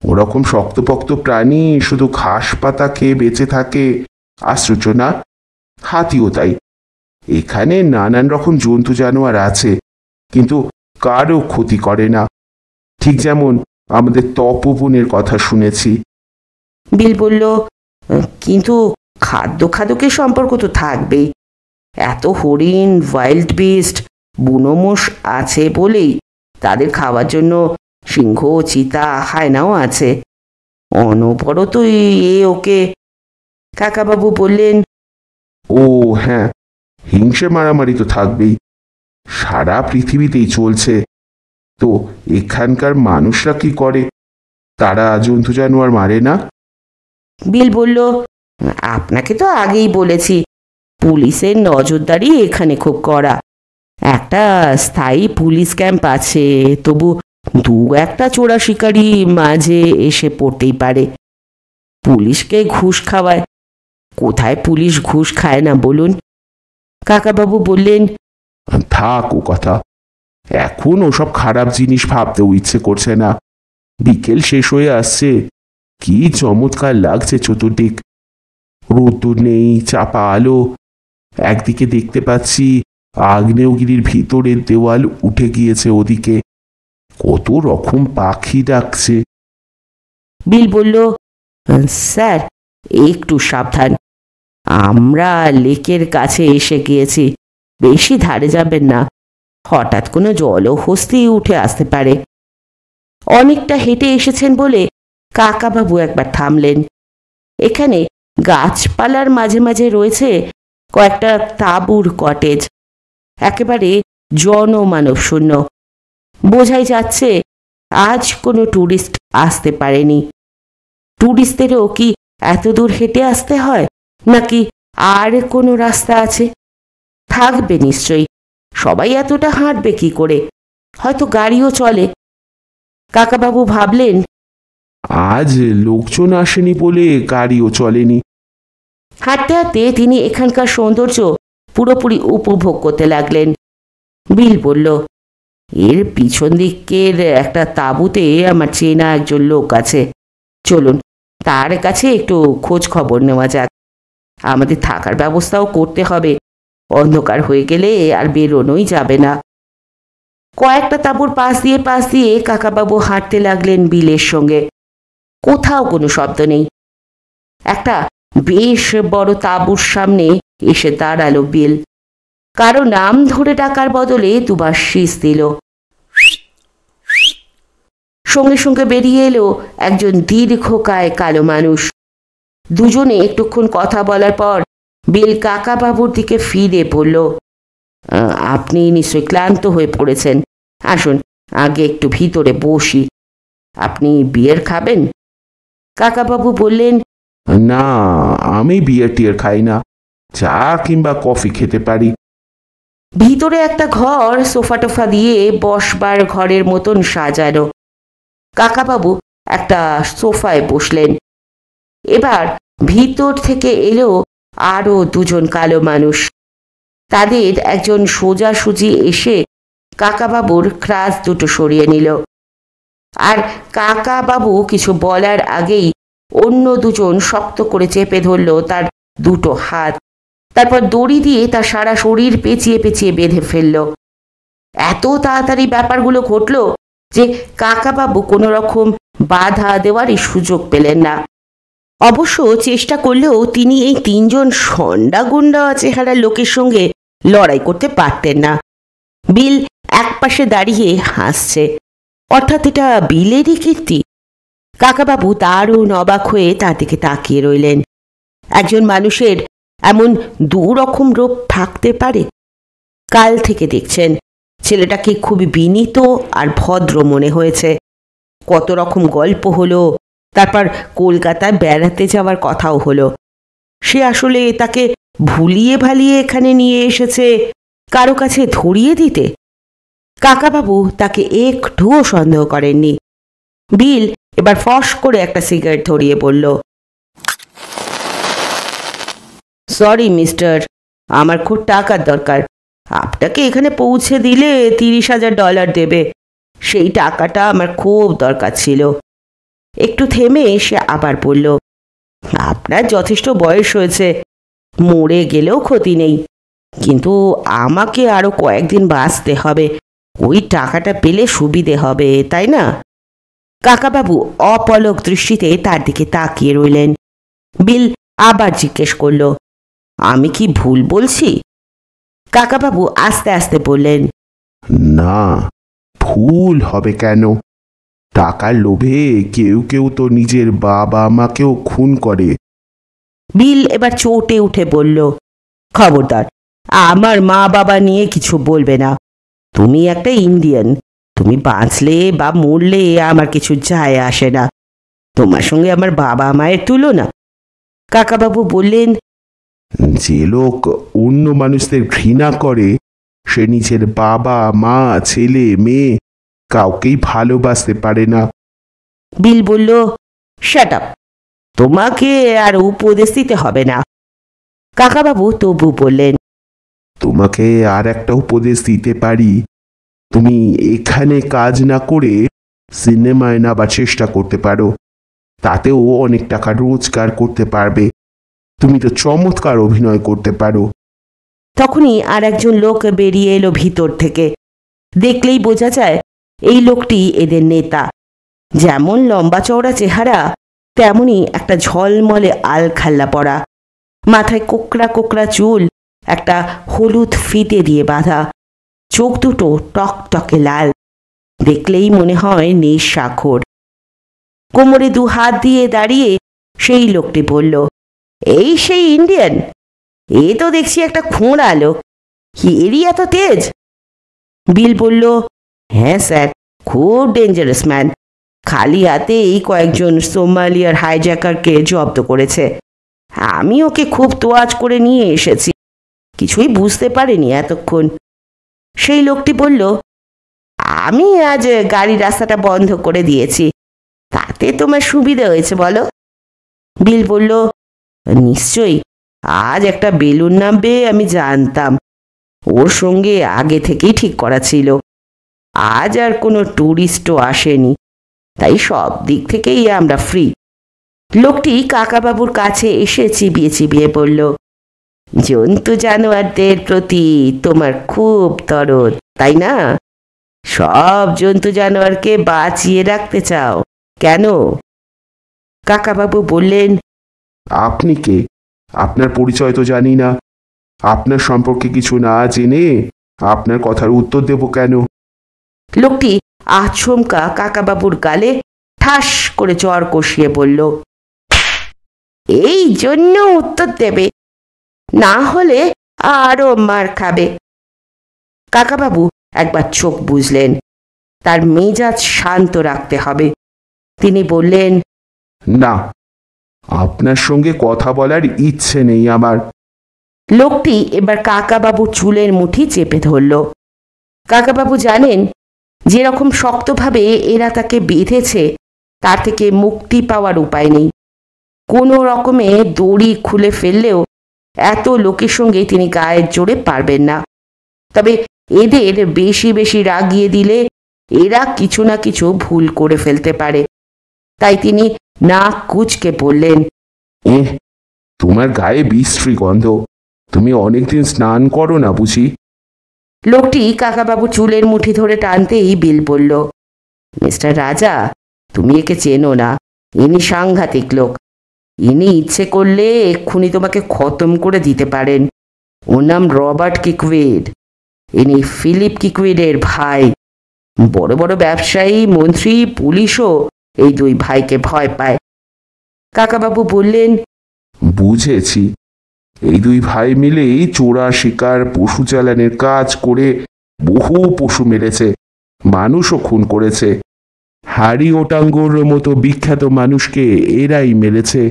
ওরকম শক্তপোক্ত প্রাণী শুধু ঘাস পাতা খেয়ে বেঁচে থাকে, আশ্চর্য না? হাতিও তাই। এখানে নানান রকম জন্তু জানোয়ার আছে, কিন্তু কারও ক্ষতি করে না। ঠিক যেমন আমাদের তপবনের কথা শুনেছি। বিল বলল, কিন্তু খাদ্য খাদকের সম্পর্ক তো থাকবেই। এত হরিণ, ওয়াইল্ড বিস্ট, বুনো মোষ আছে বলেই তাদের খাওয়ার জন্য সিংহ, চিতা, হায়নাও আছে। অনবরত ওকে। কাকাবাবু বললেন, ও হ্যাঁ, হিংসে মারামারি তো থাকবেই, সারা পৃথিবীতেই চলছে। তো এখানকার মানুষরা কি করে? তারা জন্তু জানোয়ার মারে না? বিল বলল, আপনাকে তো আগেই বলেছি, পুলিশের নজরদারি এখানে খুব কড়া। একটা স্থায়ী পুলিশ ক্যাম্প আছে, তবু দু একটা চোরা শিকারি মাঝে এসে পড়তেই পারে। পুলিশকে ঘুষ খাওয়ায়। কোথায় পুলিশ ঘুষ খায় না বলুন? কাকাবাবু বললেন, থাক ও কথা, এখন ওসব খারাপ জিনিস ভাবতেও ইচ্ছে করছে না। বিকেল শেষ হয়ে আসছে, কি চমৎকার লাগছে চতুর্দিক। রোদ্দুর নেই, চাপা আলো। একদিকে দেখতে পাচ্ছি আগ্নেয়গিরির ভিতরের দেওয়াল উঠে গিয়েছে, ওদিকে কত রকম পাখি ডাকছে। বিল বলল, স্যার একটু সাবধান, আমরা লেকের কাছে এসে গিয়েছি, বেশি ধারে যাবেন না। হঠাৎ কোনো জলহস্তি উঠে আসতে পারে। অনেকটা হেঁটে এসেছেন বলে কাকাবাবু একবার থামলেন। এখানে গাছপালার মাঝে মাঝে রয়েছে কয়েকটা তাঁবুর কটেজ, একেবারে জনমানব শূন্য। বোঝাই যাচ্ছে আজ কোনো ট্যুরিস্ট আসতে পারেনি। ট্যুরিস্টদেরও কি এত দূর হেঁটে আসতে হয়, নাকি আর কোনো রাস্তা আছে? থাকবে নিশ্চয়ই, সবাই এতটা হাঁটবে কি করে? হয়তো গাড়িও চলে। কাকাবাবু ভাবলেন, আজ লোকজন আসেনি বলে গাড়িও চলেনি। হাঁটতে হাঁটতে তিনি এখানকার সৌন্দর্য পুরোপুরি উপভোগ করতে লাগলেন। বিল বলল, এর পিছন দিকের একটা তাঁবুতে আমার চেনা একজন লোক আছে, চলুন তার কাছে একটু খোঁজ খবর নেওয়া যাক। আমাদের থাকার ব্যবস্থাও করতে হবে। অন্ধকার হয়ে গেলে আর বেরোনোই যাবে না। কয়েকটা তাঁবুর পাশ দিয়ে কাকাবাবু হাঁটতে লাগলেন বিলের সঙ্গে। কোথাও কোনো শব্দ নেই। একটা বেশ বড় তাঁবুর সামনে এসে দাঁড়ালো বিল। কারো নাম ধরে ডাকার বদলে দুবার শীষ দিল। সঙ্গে সঙ্গে বেরিয়ে এলো একজন দীর্ঘকায় কালো মানুষ। দুজনে একটুক্ষণ কথা বলার পর বিল কাকাবাবুর দিকে ফিরে বলল, আপনি নিশ্চয়ই ক্লান্ত হয়ে পড়েছেন, আসুন আগে একটু ভিতরে বসি। আপনি বিয়ার খাবেন? কাকাবাবু বললেন, না, আমি বিয়ার টিয়ার খাই না, চা কিংবা কফি খেতে পারি। ভিতরে একটা ঘর সোফা টোফা দিয়ে বসবার ঘরের মতন সাজানো। কাকাবাবু একটা সোফায় বসলেন। এবার ভিতর থেকে এলো আরো দুজন কালো মানুষ। তাদের একজন সোজাসুজি এসে কাকাবাবুর ক্রাস দুটো সরিয়ে নিল। আর কাকাবাবু কিছু বলার আগেই অন্য দুজন শক্ত করে চেপে ধরল তার দুটো হাত। তারপর দড়ি দিয়ে তার সারা শরীর পেঁচিয়ে পেঁচিয়ে বেঁধে ফেলল। এত তাড়াতাড়ি ব্যাপারগুলো ঘটল যে কাকাবাবু কোনো রকম বাধা দেওয়ারই সুযোগ পেলেন না। অবশ্য চেষ্টা করলেও তিনি এই তিনজন সন্ডা গুন্ডা চেহারার লোকের সঙ্গে লড়াই করতে পারতেন না। বিল একপাশে দাঁড়িয়ে হাসছে, অর্থাৎ এটা বিলেরই কীর্তি। কাকাবাবু দারুণ অবাক হয়ে তার দিকে তাকিয়ে রইলেন। একজন মানুষের এমন দুরকম রূপ থাকতে পারে? কাল থেকে দেখছেন ছেলেটাকে খুবই বিনীত আর ভদ্র মনে হয়েছে। কত রকম গল্প হলো, তারপর কলকাতায় বেড়াতে যাওয়ার কথাও হলো। সে আসলে তাকে ভুলিয়ে ভালিয়ে এখানে নিয়ে এসেছে কারো কাছে ধরিয়ে দিতে? কাকাবাবু তাকে একটুও সন্দেহ করেননি। বিল এবার ফস করে একটা সিগারেট ধরিয়ে বলল, সরি মিস্টার, আমার খুব টাকার দরকার। আপনাকে এখানে পৌঁছে দিলে $30,000 দেবে। সেই টাকাটা আমার খুব দরকার ছিল। একটু থেমে সে আবার বলল, আপনার যথেষ্ট বয়স হয়েছে, মরে গেলেও ক্ষতি নেই, কিন্তু আমাকে আরো কয়েকদিন বাঁচতে হবে। ওই টাকাটা পেলে সুবিধে হবে, তাই না? কাকাবাবু অপলক দৃষ্টিতে তার দিকে তাকিয়ে রইলেন। বিল আবার জিজ্ঞেস করল, আমি কি ভুল বলছি? কাকাবাবু আস্তে আস্তে বললেন, না, ভুল হবে কেন? টাকার লোভে কেউ কেউ তো নিজের বাবা মাকেও খুন করে। বিল এবার চোটে উঠে বলল, খবরদার, আমার মা বাবা নিয়ে কিছু বলবে না। তুমি একটা ইন্ডিয়ান, তুমি বাঁচলে বা মরলে আমার কিছু যায় আসে না। তোমার সঙ্গে আমার বাবা মায়ের তুলনা। কাকাবাবু বললেন, যে লোক অন্য মানুষদের ঘৃণা করে সে নিজের বাবা মা ছেলে মেয়ে কাউকেই ভালোবাসতে পারে না। বিল বলল, শাট আপ, তোমাকে আর উপদেশ দিতে হবে না। কাকাবাবু তবু বললেন, তোমাকে আর একটা উপদেশ দিতে পারি। তুমি এখানে কাজ না করে সিনেমায় নাবার চেষ্টা করতে পারো, তাতেও অনেক টাকা রোজগার করতে পারবে। তুমি তো চমৎকার অভিনয় করতে পারো। তখনই আর একজন লোক বেরিয়ে এলো ভিতর থেকে। দেখলেই বোঝা যায় এই লোকটি এদের নেতা। যেমন লম্বা চওড়া চেহারা, তেমনি একটা ঝলমলে আলখাল্লা পরা, মাথায় কোকড়া কোকড়া চুল, একটা হলুদ ফিতে দিয়ে বাঁধা, চোখ দুটো টকটকে লাল, দেখলেই মনে হয় নিঃস্বাক্ষর। কোমরে 2 হাত দিয়ে দাঁড়িয়ে সেই লোকটি বলল, এই সেই ইন্ডিয়ান? এ তো দেখছি একটা খোঁড়া লোক, এরই এত তেজ? বিল বলল, হ্যাঁ স্যার, খুব ডেঞ্জারাস ম্যান। খালি হাতে এই কয়েকজন সোমালিয়ার হাইজ্যাকারকে জব্দ করেছে। আমি ওকে খুব তোয়াজ করে নিয়ে এসেছি, কিছুই বুঝতে পারিনি এতক্ষণ। সেই লোকটি বলল, আমি আজ গাড়ি রাস্তাটা বন্ধ করে দিয়েছি, তাতে তোমার সুবিধা হয়েছে বলো? বিল বলল, নিশ্চয়ই, আজ একটা বেলুন নামবে আমি জানতাম। ওর সঙ্গে আগে থেকেই ঠিক করা ছিল। আজ আর কোনো ট্যুরিস্টও আসেনি, তাই সব দিক থেকেই আমরা ফ্রি। লোকটি কাকাবাবুর কাছে এসে চিবিয়ে চিবিয়ে বলল, জন্তু জানোয়ারদের প্রতি তোমার খুব দরদ, তাই না? সব জন্তু জানোয়ারকে বাঁচিয়ে রাখতে চাও কেন? কাকাবাবু বললেন, আপনি কে? আপনার পরিচয় তো জানি না। আপনার সম্পর্কে কিছু না জেনে আপনার কথার উত্তর দেব কেন? লোকটি আচমকা কাকাবাবুর গালে ঠাস করে জ্বর কষিয়ে বলল, এই জন্য উত্তর দেবে, না হলে আরো মার খাবে। কাকাবাবু একবার চোখ বুঝলেন, তার মেজাজ শান্ত রাখতে হবে। তিনি বললেন, না, আপনার সঙ্গে কথা বলার ইচ্ছে নেই আমার। লোকটি এবার কাকাবাবু চুলের মুঠি চেপে ধরল। কাকাবাবু জানেন যেরকম শক্তভাবে এরা তাকে বেঁধেছে, তার থেকে মুক্তি পাওয়ার উপায় নেই। কোনো রকমে দড়ি খুলে ফেললেও এত লোকের সঙ্গে তিনি গায়ের জোরে পারবেন না। তবে এদের বেশি বেশি রাগিয়ে দিলে এরা কিছু না কিছু ভুল করে ফেলতে পারে। তাই তিনি নাক কুঁচকে বললেন, তোমার গায়ে বিশ্রী গন্ধ, তুমি অনেকদিন স্নান করো না বুঝি? লোকটি কাকাবাবু চুলের মুঠি ধরে টানতেই বিল বলল, মিস্টার রাজা, তুমি একে চেনো না, ইনি সাংঘাতিক লোক। ইনি ইচ্ছে করলে এক্ষুনি তোমাকে খতম করে দিতে পারেন। ওর নাম রবার্ট কিকউইড। ইনি ফিলিপ কিকউইডের ভাই। বড় বড় ব্যবসায়ী, মন্ত্রী, পুলিশও এই দুই ভাইকে ভয় পায়। কাকাবাবু বললেন, বুঝেছি, এই দুই ভাই মিলেই চোরা শিকার, পশু চালানের কাজ করে বহু পশু মেরেছে, মানুষও খুন করেছে। হাড়ি ওটাঙ্গোর মতো বিখ্যাত মানুষকে এরাই মেরেছে।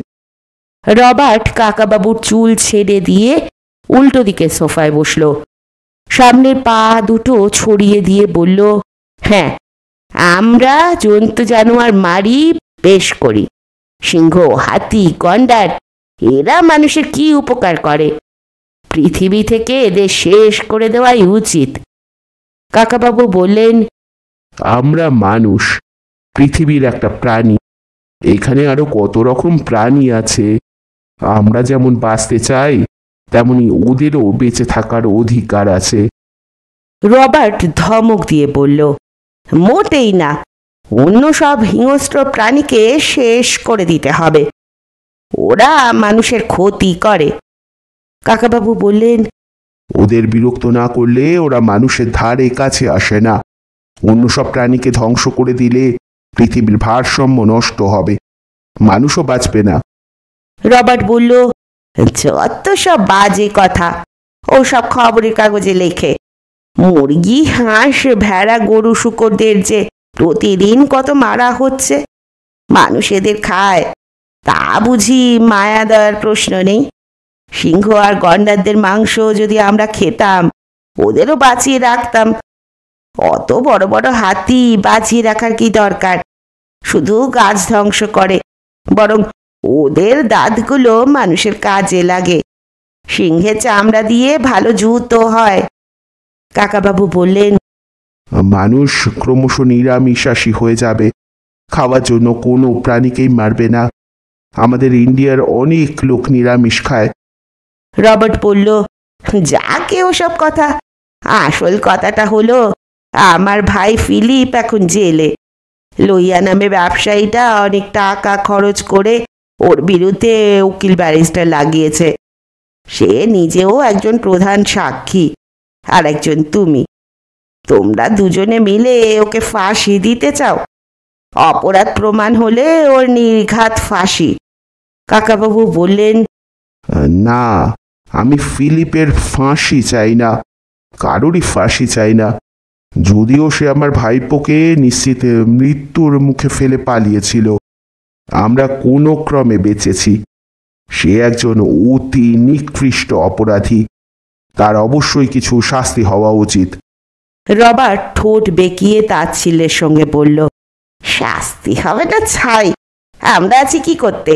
রবার্ট কাকাবাবুর চুল ছেড়ে দিয়ে উল্টো দিকে সোফায় বসল। সামনের পা দুটো ছড়িয়ে দিয়ে বলল, হ্যাঁ, আমরা জন্তু জানোয়ার মারি, বেশ করি। সিংহ, হাতি, গন্ডার, এরা মানুষের কি উপকার করে? পৃথিবী থেকে এদের শেষ করে দেওয়াই উচিত। কাকাবাবু বললেন, আমরা মানুষ, পৃথিবীর একটা প্রাণী। এখানে আরো কত রকম প্রাণী আছে। আমরা যেমন বাঁচতে চাই, তেমনি ওদেরও বেঁচে থাকার অধিকার আছে। রবার্ট ধমক দিয়ে বলল, মোটেই না, অন্য সব হিংস্র প্রাণীকে শেষ করে দিতে হবে। ওরা মানুষের ক্ষতি করে। কাকাবাবু বললেন, ওদের বিরক্ত না করলে ওরা মানুষের ধারে কাছে আসে না। অন্য সব প্রাণীকে ধ্বংস করে দিলে পৃথিবীর ভারসাম্য নষ্ট হবে, মানুষও বাঁচবে না। রবার্ট বলল, যত সব বাজে কথা, ও সব খবরের কাগজে লেখে। মুরগি, হাঁস, ভেড়া, গরু, শূকরদের যে প্রতিদিন কত মারা হচ্ছে, মানুষ এদের খায়, তা বুঝি মায়া দেওয়ার প্রশ্ন নেই? সিংহ আর গন্ডারদের মাংস যদি আমরা খেতাম, ওদেরও বাঁচিয়ে রাখতাম। অত বড় বড় হাতি বাঁচিয়ে রাখার কি দরকার? শুধু গাছ ধ্বংস করে, বরং ওদের দাঁতগুলো মানুষের কাজে লাগে। সিংহের চামড়া দিয়ে ভালো জুতো হয়। কাকাবাবু বললেন, মানুষ ক্রমশ নিরামিষাশী হয়ে যাবে, খাওয়ার জন্য কোনো প্রাণীকেই মারবে না। আমাদের ইন্ডিয়ার অনেক লোক নিরামিষ খায়। রবার্ট বলল, যাকে ওসব কথা, আসল কথাটা হলো আমার ভাই ফিলিপ এখন জেলে। লইয়া নামে ব্যবসায়ীটা অনেক টাকা খরচ করে ওর বিরুদ্ধে উকিল ব্যারিস্টার লাগিয়েছে। সে নিজেও একজন প্রধান সাক্ষী, আর একজন তুমি। তোমরা দুজনে মিলে ওকে ফাঁসি দিতে চাও। অপরাধ প্রমাণ হলে ওর নির্ঘাত ফাঁসি। কাকাবাবু বললেন, না, আমি ফিলিপের ফাঁসি চাই না, কারোরই ফাঁসি চাই না। যদিও সে আমার ভাইপোকে নিশ্চিত মৃত্যুর মুখে ফেলে পালিয়েছিল, আমরা কোনো ক্রমে বেঁচেছি। সে একজন অতি নিকৃষ্ট অপরাধী, তার অবশ্যই কিছু শাস্তি হওয়া উচিত। রবার্ট ঠোঁট বেঁকিয়ে তাচ্ছিল্যের সঙ্গে বলল, শাস্তি হবে না ছাই, আমরা আছি কি করতে?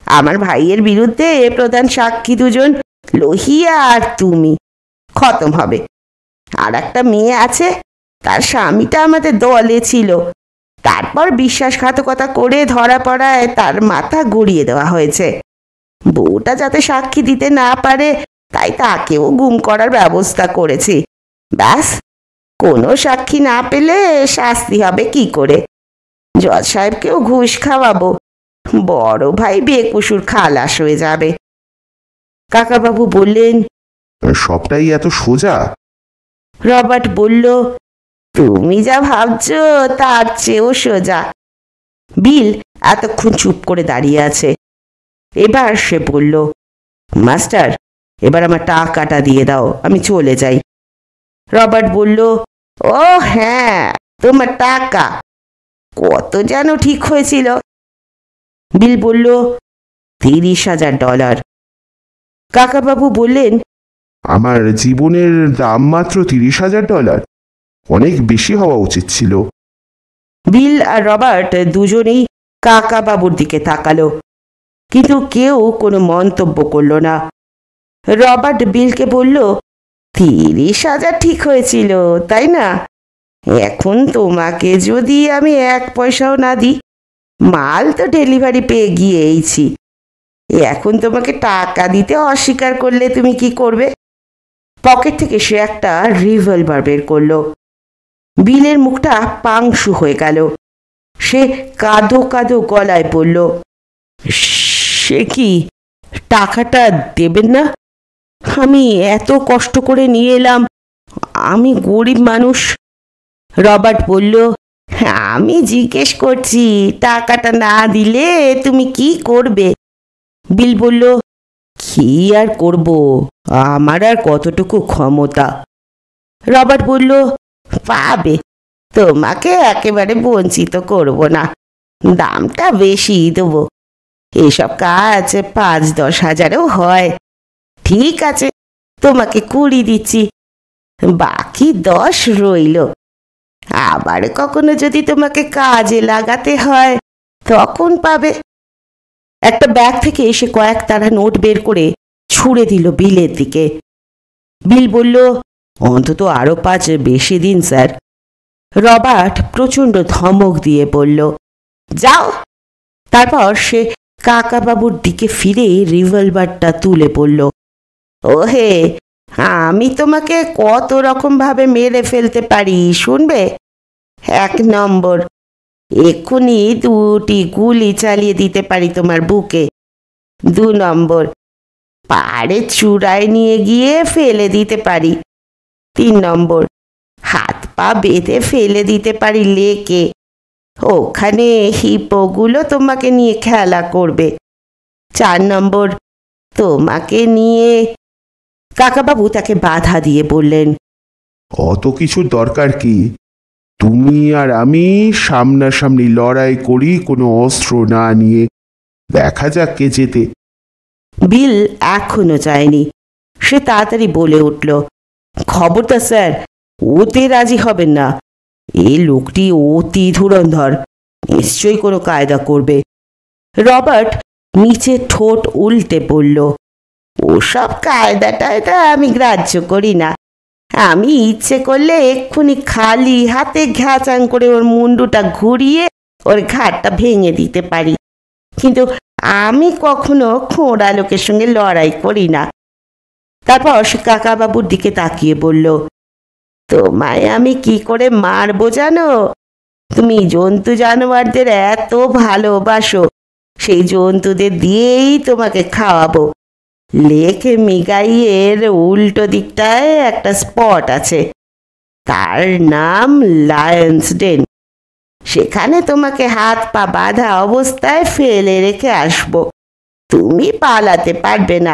আমার ভাইয়ের বিরুদ্ধে প্রধান সাক্ষী দুজন, লোহিয়া আর তুমি, খতম হবে। আর একটা মেয়ে আছে, তার স্বামীটা আমাদের দলে ছিল, তারপর বিশ্বাসঘাতকতা করে ধরা পড়ায় তার মাথা গড়িয়ে দেওয়া হয়েছে। বউটা যাতে সাক্ষী দিতে না পারে তাই তাকেও গুম করার ব্যবস্থা করেছি। ব্যাস, কোনো সাক্ষী না পেলে শাস্তি হবে কি করে? জজ সাহেবকেও ঘুষ খাওয়াবো, বড় ভাই বেকসুর খালাস হয়ে যাবে। কাকাবাবু বললেন, সবটাই এত সোজা? রবার্ট বলল, তুমি যা ভাবছো তার চেয়েও সোজা। বিল এতক্ষণ চুপ করে দাঁড়িয়ে আছে। এবার সে বলল, মাস্টার, এবার আমার টাকাটা দিয়ে দাও, আমি চলে যাই। রবার্ট বলল, ও হ্যাঁ, তোমার টাকা কত যেন ঠিক হয়েছিল? বিল বলল, $30,000। কাকাবাবু বললেন, আমার জীবনের দাম মাত্র $30,000? অনেক বেশি হওয়া উচিত ছিল। বিল আর রবার্ট দুজনেই কাকাবাবুর দিকে তাকালো, কিন্তু কেউ কোনো মন্তব্য করল না। রবার্ট বিলকে বলল, 30,000 ঠিক হয়েছিল তাই না? এখন তোমাকে যদি আমি 1 পয়সাও না দিই, মাল তো ডেলিভারি পেয়ে গিয়েইছি, এখন তোমাকে টাকা দিতে অস্বীকার করলে তুমি কি করবে? পকেট থেকে সে একটা রিভলভার বের করলো। বিলের মুখটা পাংশু হয়ে গেল। সে কাঁদো কাঁদো গলায় বলল, সে কি, টাকাটা দেবেন না? আমি এত কষ্ট করে নিয়ে এলাম, আমি গরিব মানুষ। রবার্ট বলল, আমি জিজ্ঞেস করছি, টাকাটা না দিলে তুমি কি করবে? বিল বলল, কি আর করব, আমার আর কতটুকু ক্ষমতা? রবার্ট বলল, পাবে, তোমাকে একেবারে বঞ্চিত করব না, দামটা বেশি দেবো। এসব কাজ 5-10 হাজারও হয়। ঠিক আছে, তোমাকে 20 দিচ্ছি, বাকি 10 রইল। আবার কখনো যদি তোমাকে কাজে লাগাতে হয় তখন পাবে। একটা ব্যাগ থেকে এসে কয়েক তারা নোট বের করে ছুঁড়ে দিল বিলের দিকে। বিল বলল, অন্তত আরো 5 বেশি দিন স্যার। রবার্ট প্রচণ্ড ধমক দিয়ে বলল, যাও। তারপর সে কাকাবাবুর দিকে ফিরে রিভলভারটা তুলে বলল, ওহে, আমি তোমাকে কত রকম ভাবে মেরে ফেলতে পারি শুনবে? 1 নম্বর, এক্ষুনি 2টি গুলি চালিয়ে দিতে পারি তোমার বুকে। 2 নম্বর, পাড়ে চূড়ায় নিয়ে গিয়ে ফেলে দিতে পারি। 3 নম্বর, হাত পা বেঁধে ফেলে দিতে পারি লেকে, ওখানে হিপোগুলো তোমাকে নিয়ে খেলা করবে। 4 নম্বর, তোমাকে নিয়ে। কাকাবাবু তাকে বাধা দিয়ে বললেন, অত কিছুর দরকার কি? তুমি আর আমি সামনাসামনি লড়াই করি কোনো অস্ত্র না নিয়ে, দেখা যাক কে জেতে। বিল এখনো যায়নি। সে তাড়াতাড়ি বলে উঠল, খবরদার স্যার, ওতে রাজি হবেন না। এই লোকটি অতি ধুরন্ধর, নিশ্চয়ই কোনো কায়দা করবে। রবার্ট নিচে ঠোঁট উল্টে বলল, ওসব কায়দা টায়দা আমি গ্রাহ্য করি না। আমি ইচ্ছে করলে এক্ষুনি খালি হাতে ঘ্যাচাং করে ওর মুন্ডুটা ঘুরিয়ে ওর ঘাটটা ভেঙে দিতে পারি, কিন্তু আমি কখনো খোঁড়া লোকের সঙ্গে লড়াই করি না। তারপর সে কাকাবাবুর দিকে তাকিয়ে বলল, তোমায় আমি কি করে মারবো জানো? তুমি জন্তু জানোয়ারদের এত ভালোবাসো, সেই জন্তুদের দিয়েই তোমাকে খাওয়াবো। লেক মিগাইয়ের উল্টো দিকটায় একটা স্পট আছে, তার নাম লায়ন্স ডেন। সেখানে তোমাকে হাত পা বাঁধা অবস্থায় ফেলে রেখে আসবো। তুমি পালাতে পারবে না।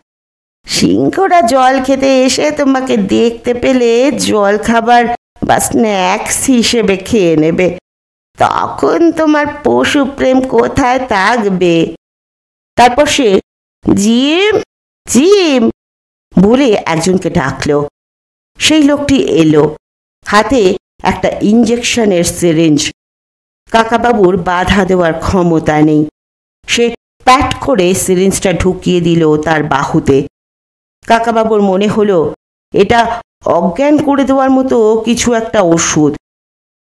সিংহরা জল খেতে এসে তোমাকে দেখতে পেলে জল খাবার বা স্ন্যাক্স হিসেবে খেয়ে নেবে। তখন তোমার পশু প্রেম কোথায় থাকবে? তারপর সে জিম জিম বলে একজনকে ডাকলো। সেই লোকটি এলো, হাতে একটা ইঞ্জেকশনের সিরিঞ্জ। কাকাবাবুর বাধা দেওয়ার ক্ষমতা নেই। সে প্যাট করে সিরিঞ্জটা ঢুকিয়ে দিল তার বাহুতে। কাকাবাবুর মনে হলো এটা অজ্ঞান করে দেওয়ার মতো কিছু একটা ওষুধ।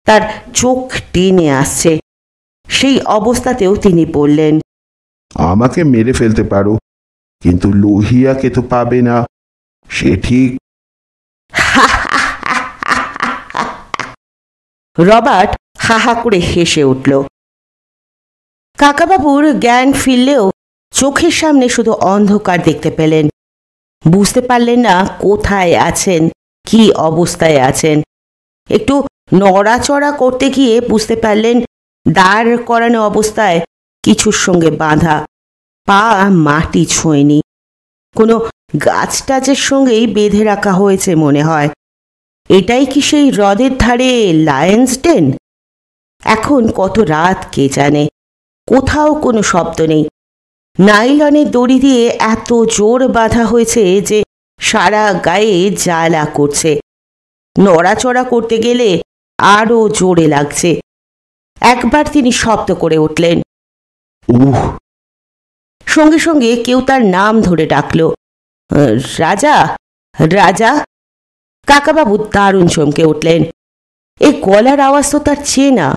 তার চোখ টেনে আসছে। সেই অবস্থাতেও তিনি বললেন, আমাকে মেরে ফেলতে পারো, কিন্তু লোহিয়াকে তো পাবে না, সে ঠিক। রবার্ট হাহা করে হেসে উঠল। কাকাবাবুর জ্ঞান ফিরলেও চোখের সামনে শুধু অন্ধকার দেখতে পেলেন। বুঝতে পারলেন না কোথায় আছেন, কি অবস্থায় আছেন। একটু নড়াচড়া করতে গিয়ে বুঝতে পারলেন দাঁড় করানো অবস্থায় কিছুর সঙ্গে বাঁধা, পা মাটি ছোঁয়নি, কোনো গাছ টাচের সঙ্গেই বেঁধে রাখা হয়েছে মনে হয়। এটাই কি সেই হ্রদের ধারে লায়ন্স ডেন? এখন কত রাত কে জানে, কোথাও কোনো শব্দ নেই। নাইলনের দড়ি দিয়ে এত জোর বাঁধা হয়েছে যে সারা গায়ে জ্বালা করছে। নড়াচড়া করতে গেলে আরও জোরে লাগছে। একবার তিনি শব্দ করে উঠলেন, উহ! সঙ্গে সঙ্গে কেউ তার নাম ধরে ডাকল, রাজা, রাজা। কাকাবাবু দারুণ চমকে উঠলেন। এই গলার আওয়াজ তো তার চেনা।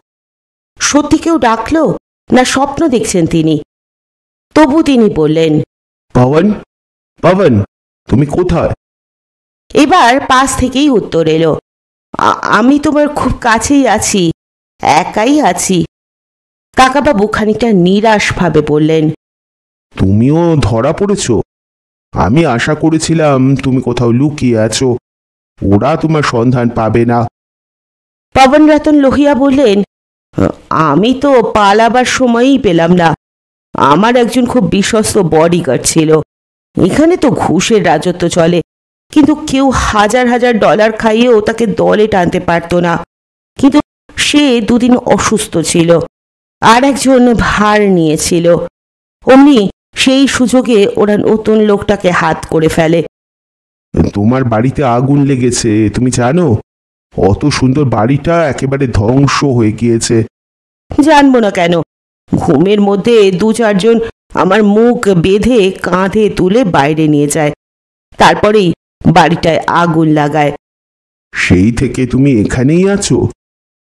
সত্যি কেউ ডাকলো না স্বপ্ন দেখছেন তিনি? তবু তিনি বললেন, পবন, পবন, তুমি কোথায়? এবার পাশ থেকেই উত্তর এলো, আমি তোমার খুব কাছেই আছি, একাই আছি। কাকাবাবু খানিকটা নিরাশভাবে বললেন, তুমিও ধরা পড়েছ? আমি আশা করেছিলাম তুমি কোথাও লুকিয়ে আছো, ওরা তোমার সন্ধান পাবে না। পবন রতন লোহিয়া বললেন, আমি তো পালাবার সময়ই পেলাম না। আমার একজন খুব বিশ্বস্ত বডিগার্ড ছিল। এখানে তো ঘুষের রাজত্ব চলে, কিন্তু কেউ হাজার হাজার ডলার খাইয়েও তাকে দলে টানতে পারত না। কিন্তু সে দুদিন অসুস্থ ছিল, আর একজন ভার নিয়েছিল। অমনি সেই সুযোগে ওরা নতুন লোকটাকে হাত করে ফেলে। তোমার বাড়িতে আগুন লেগেছে, তুমি জানো? অত সুন্দর বাড়িটা একেবারে ধ্বংস হয়ে গিয়েছে। জানবো না কেন? ঘুমের মধ্যে দু চারজন আমার মুখ বেঁধে কাঁধে তুলে বাইরে নিয়ে যায়, তারপরেই বাড়িটায় আগুন লাগায়। সেই থেকে তুমি এখানেই আছো?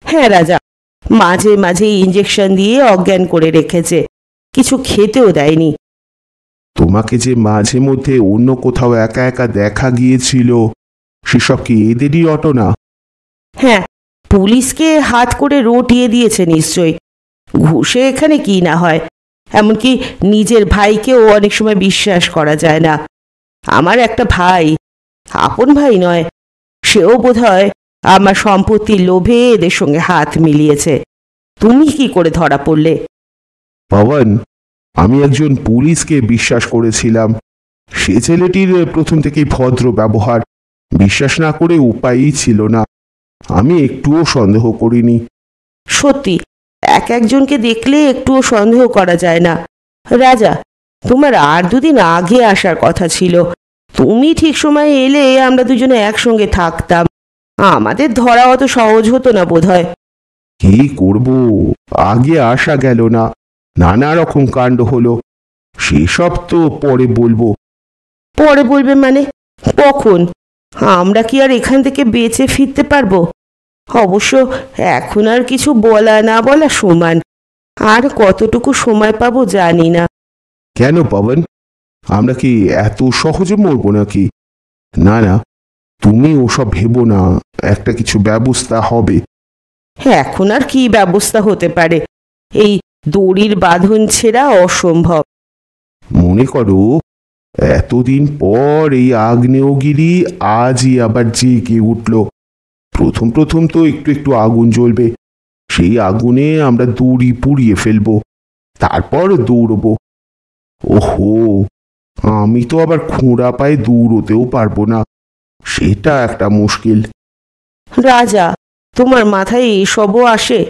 হ্যাঁ রাজা, মাঝে মাঝে ইঞ্জেকশন দিয়ে অজ্ঞান করে রেখেছে, কিছু খেতেও দেয়নি। তোমাকে যে মাঝে মধ্যে অন্য কোথাও একা একা দেখা গিয়েছিল, সেসব কি এদেরই রটনা? হ্যাঁ, পুলিশকে হাত করে রটিয়ে দিয়েছে নিশ্চয়ই। ঘুষে এখানে কি না হয়, এমনকি নিজের ভাইকেও অনেক সময় বিশ্বাস করা যায় না। আমার একটা ভাই, আপন ভাই নয়, সেও বোধহয় আমার সম্পত্তির লোভে এদের সঙ্গে হাত মিলিয়েছে। তুমি কি করে ধরা পড়লে? পবন, আমি একজন পুলিশকে বিশ্বাস করেছিলাম। সে ছেলেটির প্রথম থেকেই ভদ্র ব্যবহার, বিশ্বাস না করে উপায়ই ছিল না। আমি একটুও সন্দেহ করিনি। সত্যি, এক একজনকে দেখলে একটুও সন্দেহ করা যায় না। রাজা, তোমার আর দুদিন আগে আসার কথা ছিল। তুমি ঠিক সময়ে এলে আমরা দুজনে একসঙ্গে থাকতাম। আমাদের ধরা অত সহজ হতো না বোধহয়। কি করব, আগে আসা গেল না, নানা রকম কাণ্ড হলো। সেসব তো পরে বলবো। পরে বলবে মানে? কখন? আমরা কি আর এখান থেকে বেঁচে ফিরতে পারবো? অবশ্য এখন আর কিছু বলা না বলা সমান। আর কতটুকু সময় পাবো জানি না। কেন পবন, আমরা কি এত সহজে মরবো নাকি? না না, তুমি ওসব ভেবো না, একটা কিছু ব্যবস্থা হবে। এখন আর কি ব্যবস্থা হতে পারে? এই দড়ির বাঁধন ছেঁড়া অসম্ভব। মনে করো, এতদিন পর এই আগ্নেয়গিরি আজই আবার জেগে উঠল। প্রথম প্রথম তো একটু একটু আগুন জ্বলবে, সেই আগুনে আমরা দড়ি পুড়িয়ে ফেলবো, তারপর দৌড়বো। ওহো, আমি তো আবার খোঁড়া পায়ে দৌড়তেও পারবো না, সেটা একটা মুশকিল। রাজা, তোমার মাথায় এসবও আসে?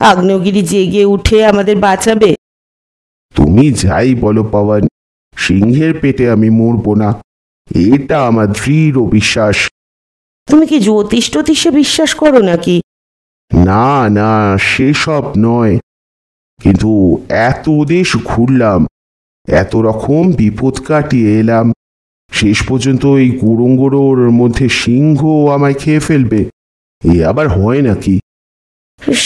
আগ্নেয়গিরি জেগে উঠে আমাদের বাঁচাবে? তুমি যাই বলো পবন, সিংহের পেটে আমি মরবো না, এটা আমার দৃঢ় বিশ্বাস। তুমি কি জ্যোতিষ টতিষে বিশ্বাস করো নাকি? না না, সেসব নয়, কিন্তু এত দেশ ঘুরলাম, এত রকম বিপদ কাটিয়ে এলাম, শেষ পর্যন্ত এই গুড়োর মধ্যে সিংহ আমায় খেয়ে ফেলবে, এ আবার হয় নাকি?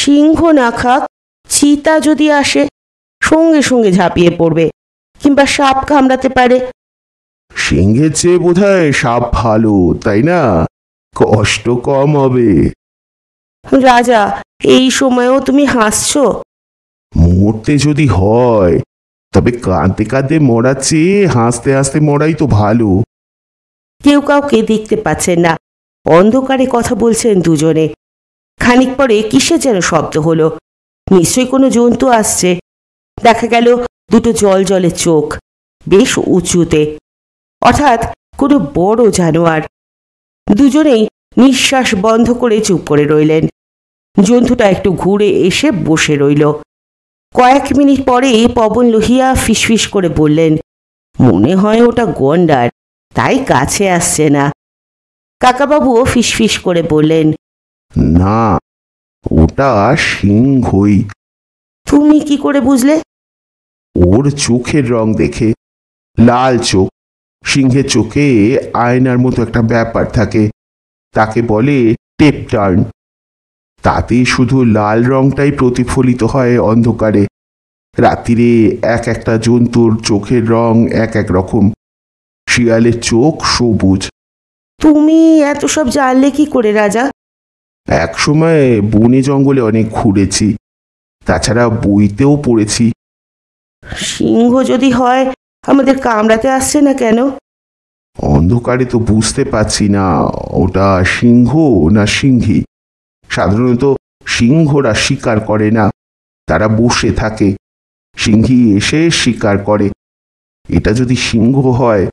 সিংহ না খাক, চিতা যদি আসে সঙ্গে সঙ্গে ঝাঁপিয়ে পড়বে, কিংবা সাপ কামড়াতে পারে। সিংহের চেয়ে বোধহয় সাপ ভালো, তাই না? কষ্ট কম হবে। রাজা, এই সময়েও তুমি হাসছো? মরতে যদি হয় তবে কাঁদতে কাঁদতে মরার চেয়ে হাসতে হাসতে মরাই তো ভালো। কেউ কাউকে দেখতে পাচ্ছেন না, অন্ধকারে কথা বলছেন দুজনে। খানিক পরে কিসের যেন শব্দ হলো, নিশ্চয়ই কোনো জন্তু আসছে। দেখা গেল দুটো জল চোখ, বেশ উঁচুতে, অর্থাৎ কোনো বড় জানোয়ার। দুজনেই নিঃশ্বাস বন্ধ করে চুপ করে রইলেন। জন্তুটা একটু ঘুরে এসে বসে রইল। কয়েক মিনিট পরে পবন লোহিয়া ফিসফিস করে বললেন, মনে হয় ওটা গন্ডার, তাই কাছে আসছে না। কাকাবাবুও ফিসফিস করে বললেন, না, ওটা সিংহই। তুমি কি করে বুঝলে? ওর চোখের রং দেখে। লাল চোখ। সিংহের চোখে আয়নার মতো একটা ব্যাপার থাকে, তাকে বলে টেপটার্ন। তাতে শুধু লাল রংটাই প্রতিফলিত হয় অন্ধকারে। রাত্রিরে এক একটা জন্তুর চোখের রং এক এক রকম। শিয়ালের চোখ সবুজ। তুমি এত সব জানলে কি করে রাজা? এক সময় বনে জঙ্গলে অনেক ঘুরেছি, তাছাড়া বইতেও পড়েছি। সিংহ যদি হয় আমাদের কামড়াতে আসছে না কেন? অন্ধকারে তো বুঝতে পারছি না ওটা সিংহ না সিংহী। সাধারণত সিংহরা শিকার করে না, তারা বসে থাকে। সিংহী এসে শিকার করে। এটা যদি সিংহ হয়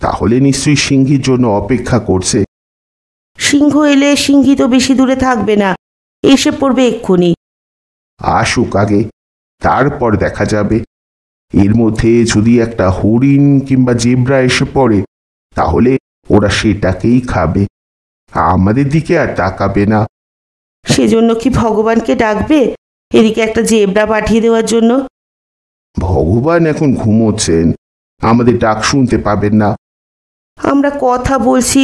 তাহলে নিশ্চয়ই সিংহীর জন্য অপেক্ষা করছে। সিংহ এলে সিংহী তো বেশি দূরে থাকবে না, এসে পড়বে এক্ষুনি। আসুক আগে, তারপর দেখা যাবে। এর মধ্যে যদি একটা হরিণ কিংবা জেব্রা এসে পড়ে তাহলে ওরা সেটাকেই খাবে, আমাদের দিকে আর তাকাবে না। সেজন্য কি ভগবানকে ডাকবে এদিকে একটা জেব্রা পাঠিয়ে দেওয়ার জন্য? ভগবান এখন ঘুমোচ্ছেন, আমাদের ডাক শুনতে পাবেন না। আমরা কথা বলছি,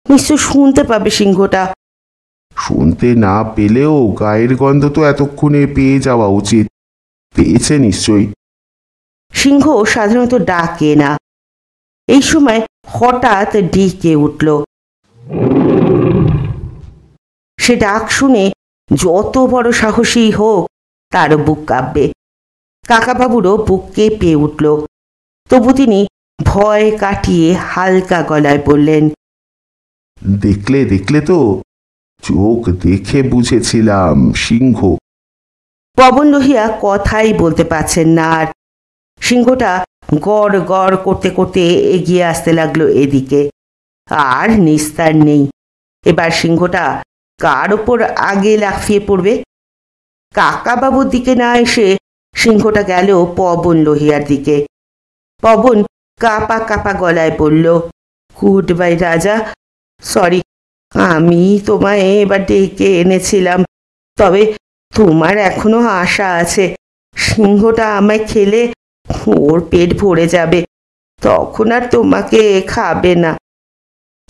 নিশ্চয় শুনতে পাবে সিংহটা। শুনতে না পেলেও গায়ের গন্ধ তো এতক্ষণে পেয়ে যাওয়া উচিত। পেয়েছে নিশ্চয়ই। সিংহ সাধারণত ডাকে না, এই সময় হঠাৎ ডেকে উঠল। সে ডাক শুনে যত বড় সাহসী হোক তারও বুক কাঁপবে। কাকাবাবুরও বুক কেঁপে উঠল। তবু তিনি ভয় কাটিয়ে হালকা গলায় বললেন, দেখলে দেখলে তো, চোখ দেখে বুঝেছিলাম সিংহ। পবন লোহিয়া কথাই বলতে পারছেন না আর। সিংহটা গড় গড় করতে করতে এগিয়ে আসতে লাগলো এদিকে। আর নিস্তার নেই, এবার সিংহটা কার ওপর আগে লাফিয়ে পড়বে। কাকাবাবুর দিকে না এসে সিংহটা গেল পবন লোহিয়ার দিকে। পবন কাপা কাপা গলায় বলল, গুড বাই রাজা, সরি, আমি তোমায় এবার ডেকে এনেছিলাম। তবে তোমার এখনো আশা আছে, সিংহটা আমায় খেলে ওর পেট ভরে যাবে, তখন আর তোমাকে খাবে না।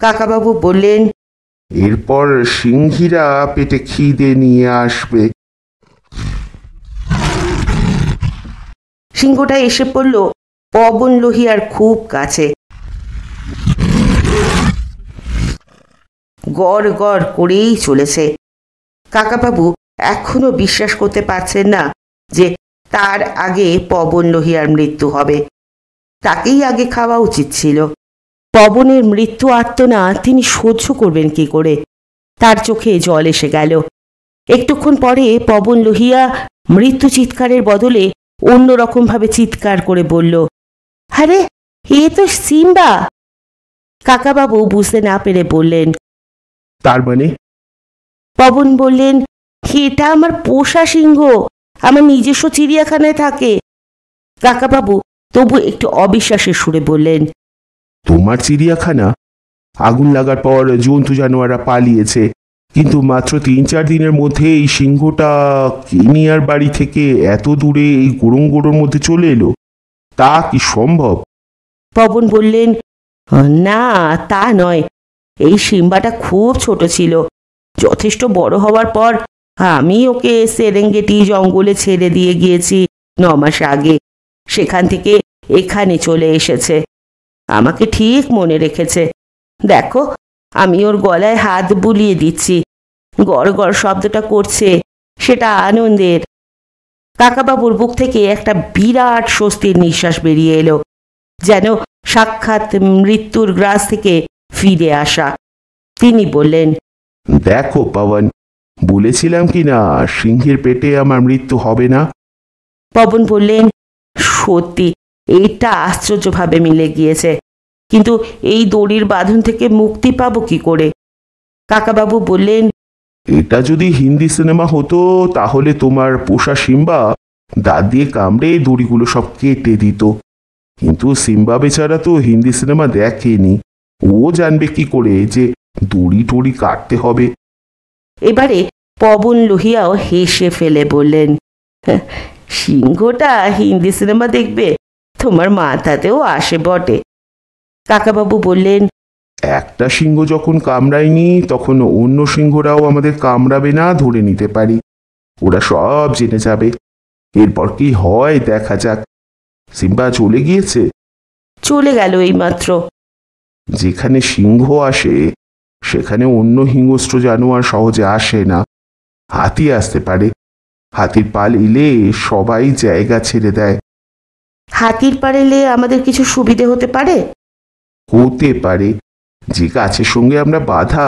কাকাবাবু বললেন, এরপর সিংহীরা পেটে খিদে নিয়ে আসবে। সিংহটা এসে পড়ল পবন লোহিয়ার খুব কাছে। গড় গড় করেই চলেছে। কাকাবাবু এখনো বিশ্বাস করতে পারছেন না যে তার আগে পবন লোহিয়ার মৃত্যু হবে। তাকেই আগে খাওয়া উচিত ছিল। পবনের মৃত্যু আর্তনা তিনি সহ্য করবেন কি করে? তার চোখে জল এসে গেল। একটুক্ষণ পরে পবন লোহিয়া মৃত্যু চিৎকারের বদলে অন্যরকমভাবে চিৎকার করে বলল, আরে এ তো সিম্বা। কাকাবাবু বুঝতে না পেরে বললেন, তার মানে? পবন বললেন, এটা আমার পোষা সিংহ, আমার নিজস্ব চিড়িয়াখানায় থাকে। কাকাবাবু তবু একটু অবিশ্বাসের সুরে বললেন, তোমার চিড়িয়াখানা? আগুন লাগার পর জন্তু জানোয়াররা পালিয়েছে, কিন্তু মাত্র 3-4 দিনের মধ্যে এই সিংহটা কেনিয়ার বাড়ি থেকে এত দূরে এই গোড়োর মধ্যে চলে এলো, তা কি সম্ভব? পবন বললেন, না তা নয়, এই সিম্বাটা খুব ছোট ছিল, যথেষ্ট বড় হওয়ার পর আমি ওকে সেরেঙ্গেটি জঙ্গলে ছেড়ে দিয়ে গিয়েছি 9 মাস আগে। সেখান থেকে এখানে চলে এসেছে। আমাকে ঠিক মনে রেখেছে। দেখো, আমি ওর গলায় হাত বুলিয়ে দিচ্ছি। গড় গড় শব্দটা করছে, সেটা আনন্দের। কাকাবাবুর বুক থেকে একটা বিরাট স্বস্তির নিঃশ্বাস বেরিয়ে এলো, যেন সাক্ষাৎ মৃত্যুর গ্রাস থেকে ফিরে আসা। তিনি বললেন, দেখো পবন, বলেছিলাম কি না সিংহের পেটে আমার মৃত্যু হবে না? পবন বললেন, সত্যি এটা আশ্চর্যভাবে মিলে গিয়েছে, কিন্তু এই দড়ির বাঁধন থেকে মুক্তি পাবো কি করে? কাকাবাবু বললেন, এটা যদি হিন্দি সিনেমা হতো তাহলে তোমার পোষা সিম্বা দাঁত দিয়ে কামড়ে দড়িগুলো সব কেটে দিত। কিন্তু সিম্বা বেচারা তো হিন্দি সিনেমা দেখেনি, ও জানবে কি করে যে দড়ি টড়ি কাটতে হবে? এবারে পবন লোহিয়াও হেসে ফেলে বললেন, সিংহটা হিন্দি সিনেমা দেখবে? তোমার মাথাতেও আসে বটে। কাকাবাবু বললেন, একটা সিংহ যখন কামড়ায়নি তখন অন্য সিংহরাও আমাদের কামড়াবে না ধরে নিতে পারি। ওরা সব জেনে যাবে। এরপর কি হয় দেখা যাক। সিম্বা চলে গিয়েছে? চলে গেল এইমাত্র। যেখানে সিংহ আসে সেখানে অন্য হিংস্র জানোয়ার সহজে আসে না। হাতি আসতে পারে, হাতির পাল এলে সবাই জায়গা ছেড়ে দেয়। হাতির পাড় এলে আমাদের কিছু সুবিধে হতে পারে? হতে পারে। যে গাছের সঙ্গে আমরা বাঁধা,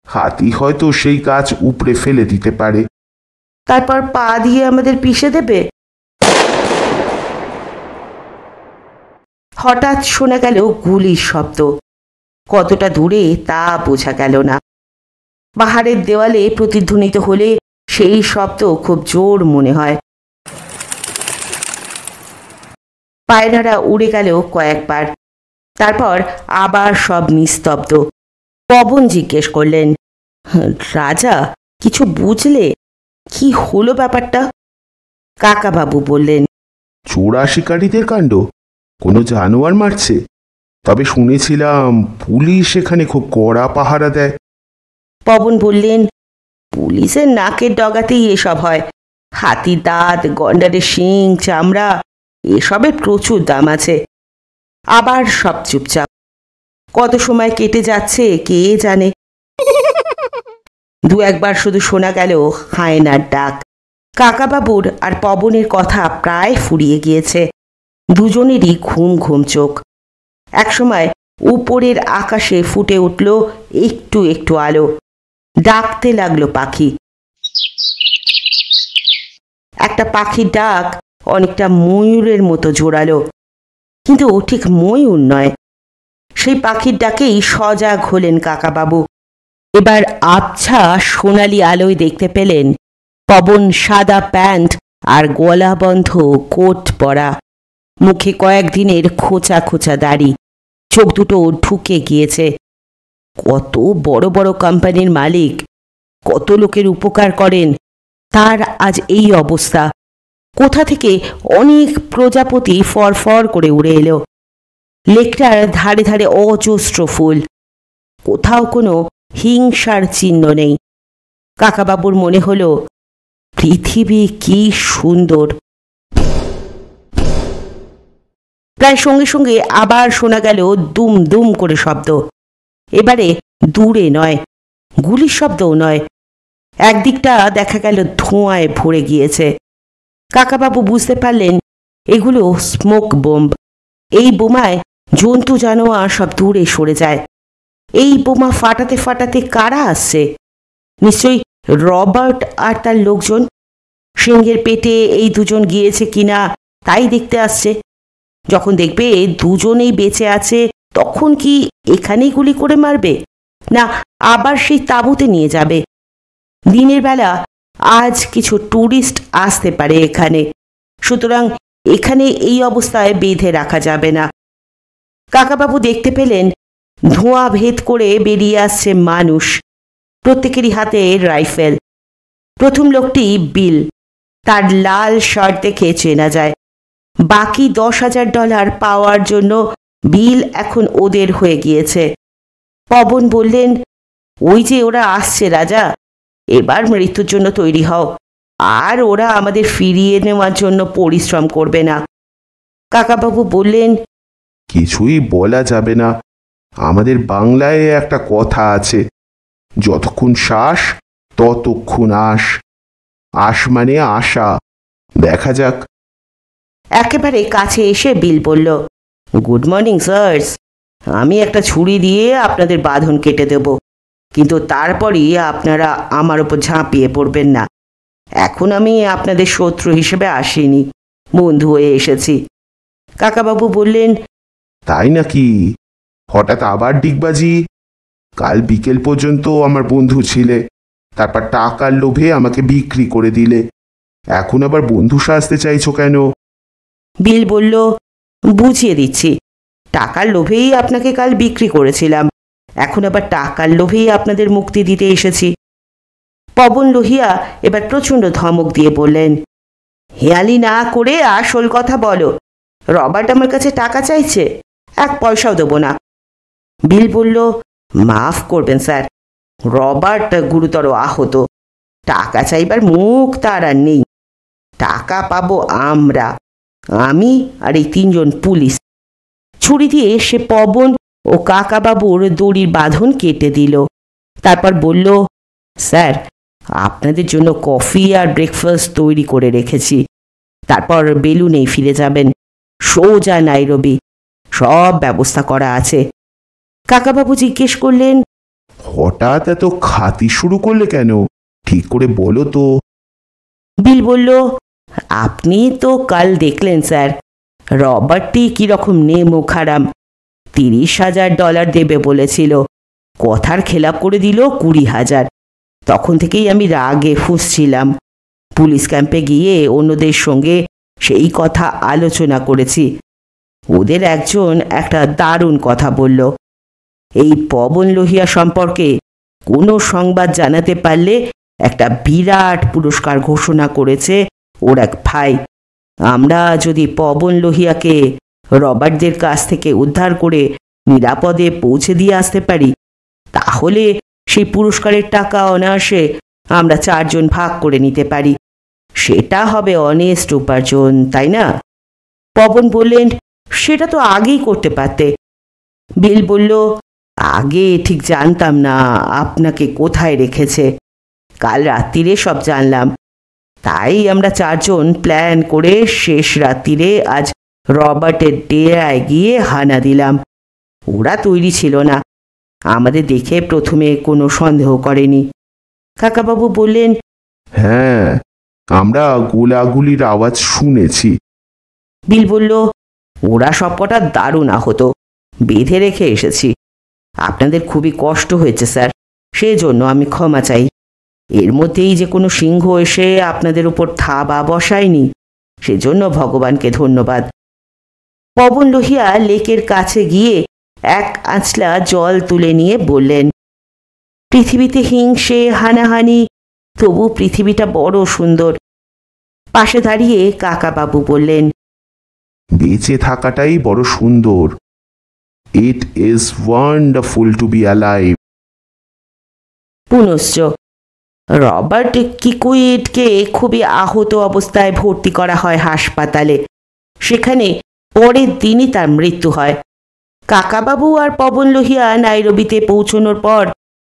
হাতি হয়তো সেই গাছ উপড়ে ফেলে দিতে পারে। তারপর পা দিয়ে আমাদের পিষে দেবে। হঠাৎ শোনা গেল গুলির শব্দ। কতটা দূরে তা বোঝা গেল না। পাহাড়ের দেওয়ালে প্রতিধ্বনিত হলে সেই শব্দ খুব জোর মনে হয়। পায়রারা উড়ে গেল কয়েকবার, তারপর আবার সব নিস্তব্ধ। পবন জিজ্ঞেস করলেন, রাজা, কিছু বুঝলে? কি হলো ব্যাপারটা? কাকাবাবু বললেন, চোরা শিকারীদের কাণ্ড। কোনো জানোয়ার মারছে। তবে শুনেছিলাম পুলিশ এখানে খুব কড়া পাহারা দেয়। পবন বললেন, পুলিশের নাকের ডগাতেই এসব হয়। হাতির দাঁত, গন্ডারের শিং, চামড়া, এসবের প্রচুর দাম আছে। আবার সব চুপচাপ। কত সময় কেটে যাচ্ছে কে জানে। দু একবার শুধু শোনা গেল হায়নার ডাক। কাকাবাবুর আর পবনের কথা প্রায় ফুরিয়ে গিয়েছে। দুজনেরই ঘুম ঘুম চোখ। একসময় উপরের আকাশে ফুটে উঠল একটু একটু আলো। ডাকতে লাগলো পাখি। একটা পাখির ডাক অনেকটা ময়ূরের মতো জোরালো, কিন্তু ঠিক ময়ূর নয়। সেই পাখির ডাকেই সজাগ হলেন কাকাবাবু। এবার আবছা সোনালি আলোয় দেখতে পেলেন পবন সাদা প্যান্ট আর গলা বন্ধ কোট পরা, মুখে কয়েকদিনের খোঁচা খোঁচা দাড়ি, চোখ দুটো ঢুকে গিয়েছে। কত বড় বড় কোম্পানির মালিক, কত লোকের উপকার করেন, তার আজ এই অবস্থা। কোথা থেকে অনেক প্রজাপতি ফরফর করে উড়ে এলো। লেকটার ধারে ধারে অজস্র ফুল। কোথাও কোনো হিংসার চিহ্ন নেই। কাকাবাবুর মনে হলো, পৃথিবী কি সুন্দর। প্রায় সঙ্গে সঙ্গে আবার শোনা গেল দুম দুম করে শব্দ। এবারে দূরে নয়, গুলির শব্দও নয়। একদিকটা দেখা গেল ধোঁয়ায় ভরে গিয়েছে। কাকাবাবু বুঝতে পারলেন এগুলো স্মোক বোম্ব। এই বোমায় জন্তু জানোয়ার সব দূরে সরে যায়। এই বোমা ফাটাতে ফাটাতে কারা আসছে? নিশ্চয়ই রবার্ট আর তার লোকজন। সিংহের পেটে এই দুজন গিয়েছে কিনা তাই দেখতে আসছে। যখন দেখবে দুজনেই বেঁচে আছে তখন কি এখানেই গুলি করে মারবে, না আবার সেই তাঁবুতে নিয়ে যাবে? দিনের বেলা আজ কিছু ট্যুরিস্ট আসতে পারে এখানে, সুতরাং এখানে এই অবস্থায় বেঁধে রাখা যাবে না। কাকাবাবু দেখতে পেলেন ধোঁয়া ভেদ করে বেরিয়ে আসছে মানুষ, প্রত্যেকেরই হাতে রাইফেল। প্রথম লোকটি বিল, তার লাল শার্ট দেখে চেনা যায়। বাকি $10,000 পাওয়ার জন্য বিল এখন ওদের হয়ে গিয়েছে। পবন বললেন, ওই যে ওরা আসছে রাজা, এবার মৃত্যুর জন্য তৈরি হও, আর ওরা আমাদের ফিরিয়ে নেওয়ার জন্য পরিশ্রম করবে না। কাকাবাবু বললেন, কিছুই বলা যাবে না। আমাদের বাংলায় একটা কথা আছে, যতক্ষণ শ্বাস ততক্ষণ আশ। আশ মানে আশা। দেখা যাক। একেবারে কাছে এসে বিল বলল, গুড মর্নিং স্যার্স। আমি একটা ছুরি দিয়ে আপনাদের বাঁধন কেটে দেব, কিন্তু তারপরই আপনারা আমার ওপর ঝাঁপিয়ে পড়বেন না। এখন আমি আপনাদের শত্রু হিসেবে আসিনি, বন্ধু হয়ে এসেছি। কাকাবাবু বললেন, তাই নাকি? হঠাৎ আবার ডিগবাজি? কাল বিকেল পর্যন্ত আমার বন্ধু ছিলে, তারপর টাকার লোভে আমাকে বিক্রি করে দিলে। এখন আবার বন্ধু সাজতে চাইছো কেন? বিল বলল, বুঝিয়ে দিচ্ছি। টাকার লোভেই আপনাকে কাল বিক্রি করেছিলাম, এখন আবার টাকার লোভেই আপনাদের মুক্তি দিতে এসেছি। পবন লোহিয়া এবার প্রচণ্ড ধমক দিয়ে বললেন, হেয়ালি না করে আসল কথা বলো। রবার্ট আমার কাছে টাকা চাইছে, 1 পয়সাও দেবো না। বিল বলল, মাফ করবেন স্যার, রবার্ট গুরুতর আহত। টাকা চাইবার মুখ তার আর নেই। টাকা পাবো আমরা, আমি আর এই 3 জন পুলিশ। ছুরি দিয়ে সে পবন ও কাকাবাবুর দড়ির বাঁধন কেটে দিল। তারপর বলল, স্যার, আপনাদের জন্য কফি আর ব্রেকফাস্ট তৈরি করে রেখেছি। তারপর বেলুনেই ফিরে যাবেন, সোজা নাইরোবি। সব ব্যবস্থা করা আছে। কাকাবাবু জিজ্ঞেস করলেন, হঠাৎ এত খাতি শুরু করলে কেন? ঠিক করে বলো তো। বিল বলল, আপনি তো কাল দেখলেন স্যার, রবার্টটি কিরকম নেমো খারাম। $30,000 দেবে বলেছিল, কথার খেলাপ করে দিল 20,000। তখন থেকেই আমি রাগে ফুঁসছিলাম। পুলিশ ক্যাম্পে গিয়ে অন্যদের সঙ্গে সেই কথা আলোচনা করেছি। ওদের একজন একটা দারুণ কথা বলল, এই পবন লোহিয়া সম্পর্কে কোনো সংবাদ জানাতে পারলে একটা বিরাট পুরস্কার ঘোষণা করেছে ওর এক ভাই। আমরা যদি পবন লোহিয়াকে রবার্টদের কাছ থেকে উদ্ধার করে নিরাপদে পৌঁছে দিয়ে আসতে পারি, তাহলে সেই পুরস্কারের টাকা অনায়াসে আমরা 4 জন ভাগ করে নিতে পারি। সেটা হবে অনেস্ট উপার্জন, তাই না? পবন বললেন, সেটা তো আগেই করতে পারতে। বিল বলল, আগে ঠিক জানতাম না আপনাকে কোথায় রেখেছে। কাল রাত্রিরে সব জানলাম। তাই আমরা 4 জন প্ল্যান করে শেষ রাত্রিরে আজ রবার্টের ডেরায় গিয়ে হানা দিলাম। ওরা তৈরি ছিল না, আমাদের দেখে প্রথমে কোনো সন্দেহ করেনি। কাকাবাবু বললেন, হ্যাঁ, আমরা গোলাগুলির আওয়াজ শুনেছি। বিল বলল, ওরা সবকটা দারুণ আহত, বেঁধে রেখে এসেছি। আপনাদের খুবই কষ্ট হয়েছে স্যার, সেজন্য আমি ক্ষমা চাই। এর মধ্যেই যে কোনো সিংহ এসে আপনাদের উপর থাবা বসায়নি, সেজন্য ভগবানকে ধন্যবাদ। পবন লোহিয়া লেকের কাছে গিয়ে 1 আঁচলা জল তুলে নিয়ে বললেন, পৃথিবীতে হিংসে হানাহানি, তবু পৃথিবীটা বড় সুন্দর। পাশে দাঁড়িয়ে কাকাবাবু বললেন, বেঁচে থাকাটাই বড় সুন্দর। It is wonderful to be alive. পুনশ্চ রবার্ট কিকুইটকে খুবই আহত অবস্থায় ভর্তি করা হয় হাসপাতালে। সেখানে পরের দিনই তার মৃত্যু হয়। কাকাবাবু আর পবন লোহিয়া নাইরোবিতে পৌঁছানোর পর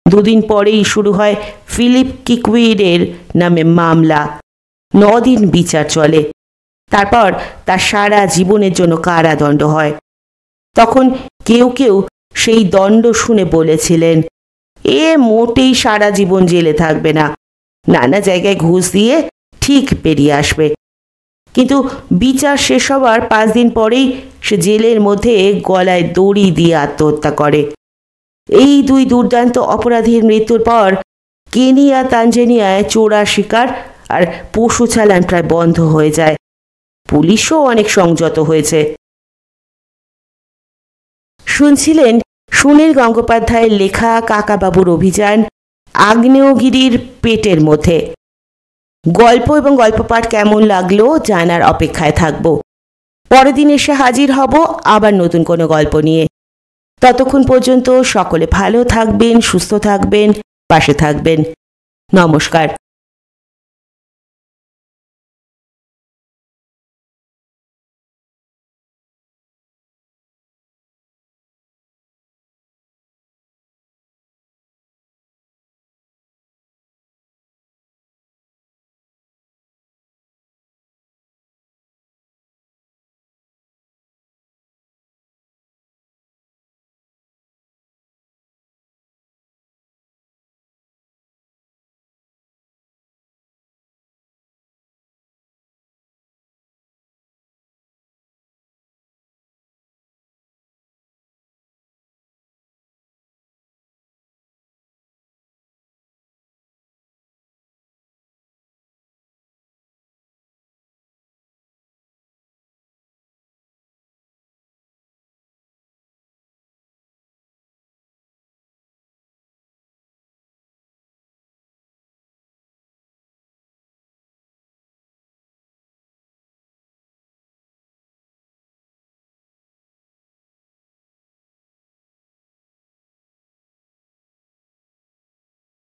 2 দিন পরেই শুরু হয় ফিলিপ কিকুইডের নামে মামলা। 9 দিন বিচার চলে। তারপর তার সারা জীবনের জন্য কারাদণ্ড হয়। তখন কেউ কেউ সেই দণ্ড শুনে বলেছিলেন, এ মোটেই সারা জীবন জেলে থাকবে না, নানা জায়গায় ঘুষ দিয়ে ঠিক বেরিয়ে আসবে। কিন্তু বিচার শেষ হবার 5 দিন পরেই সে জেলের মধ্যে গলায় দড়ি দিয়ে আত্মহত্যা করে। এই 2 দুর্দান্ত অপরাধীর মৃত্যুর পর কেনিয়া তানজানিয়ায় চোরা শিকার আর পশু চালান প্রায় বন্ধ হয়ে যায়। পুলিশও অনেক সংযত হয়েছে। শুনছিলেন সুনীল গঙ্গোপাধ্যায়ের লেখা কাকাবাবুর অভিযান আগ্নেয়গিরির পেটের মধ্যে। গল্প এবং গল্প পাঠ কেমন লাগলো জানার অপেক্ষায় থাকব। পরের দিন এসে হাজির হব আবার নতুন কোনো গল্প নিয়ে। ততক্ষণ পর্যন্ত সকলে ভালো থাকবেন, সুস্থ থাকবেন, পাশে থাকবেন। নমস্কার।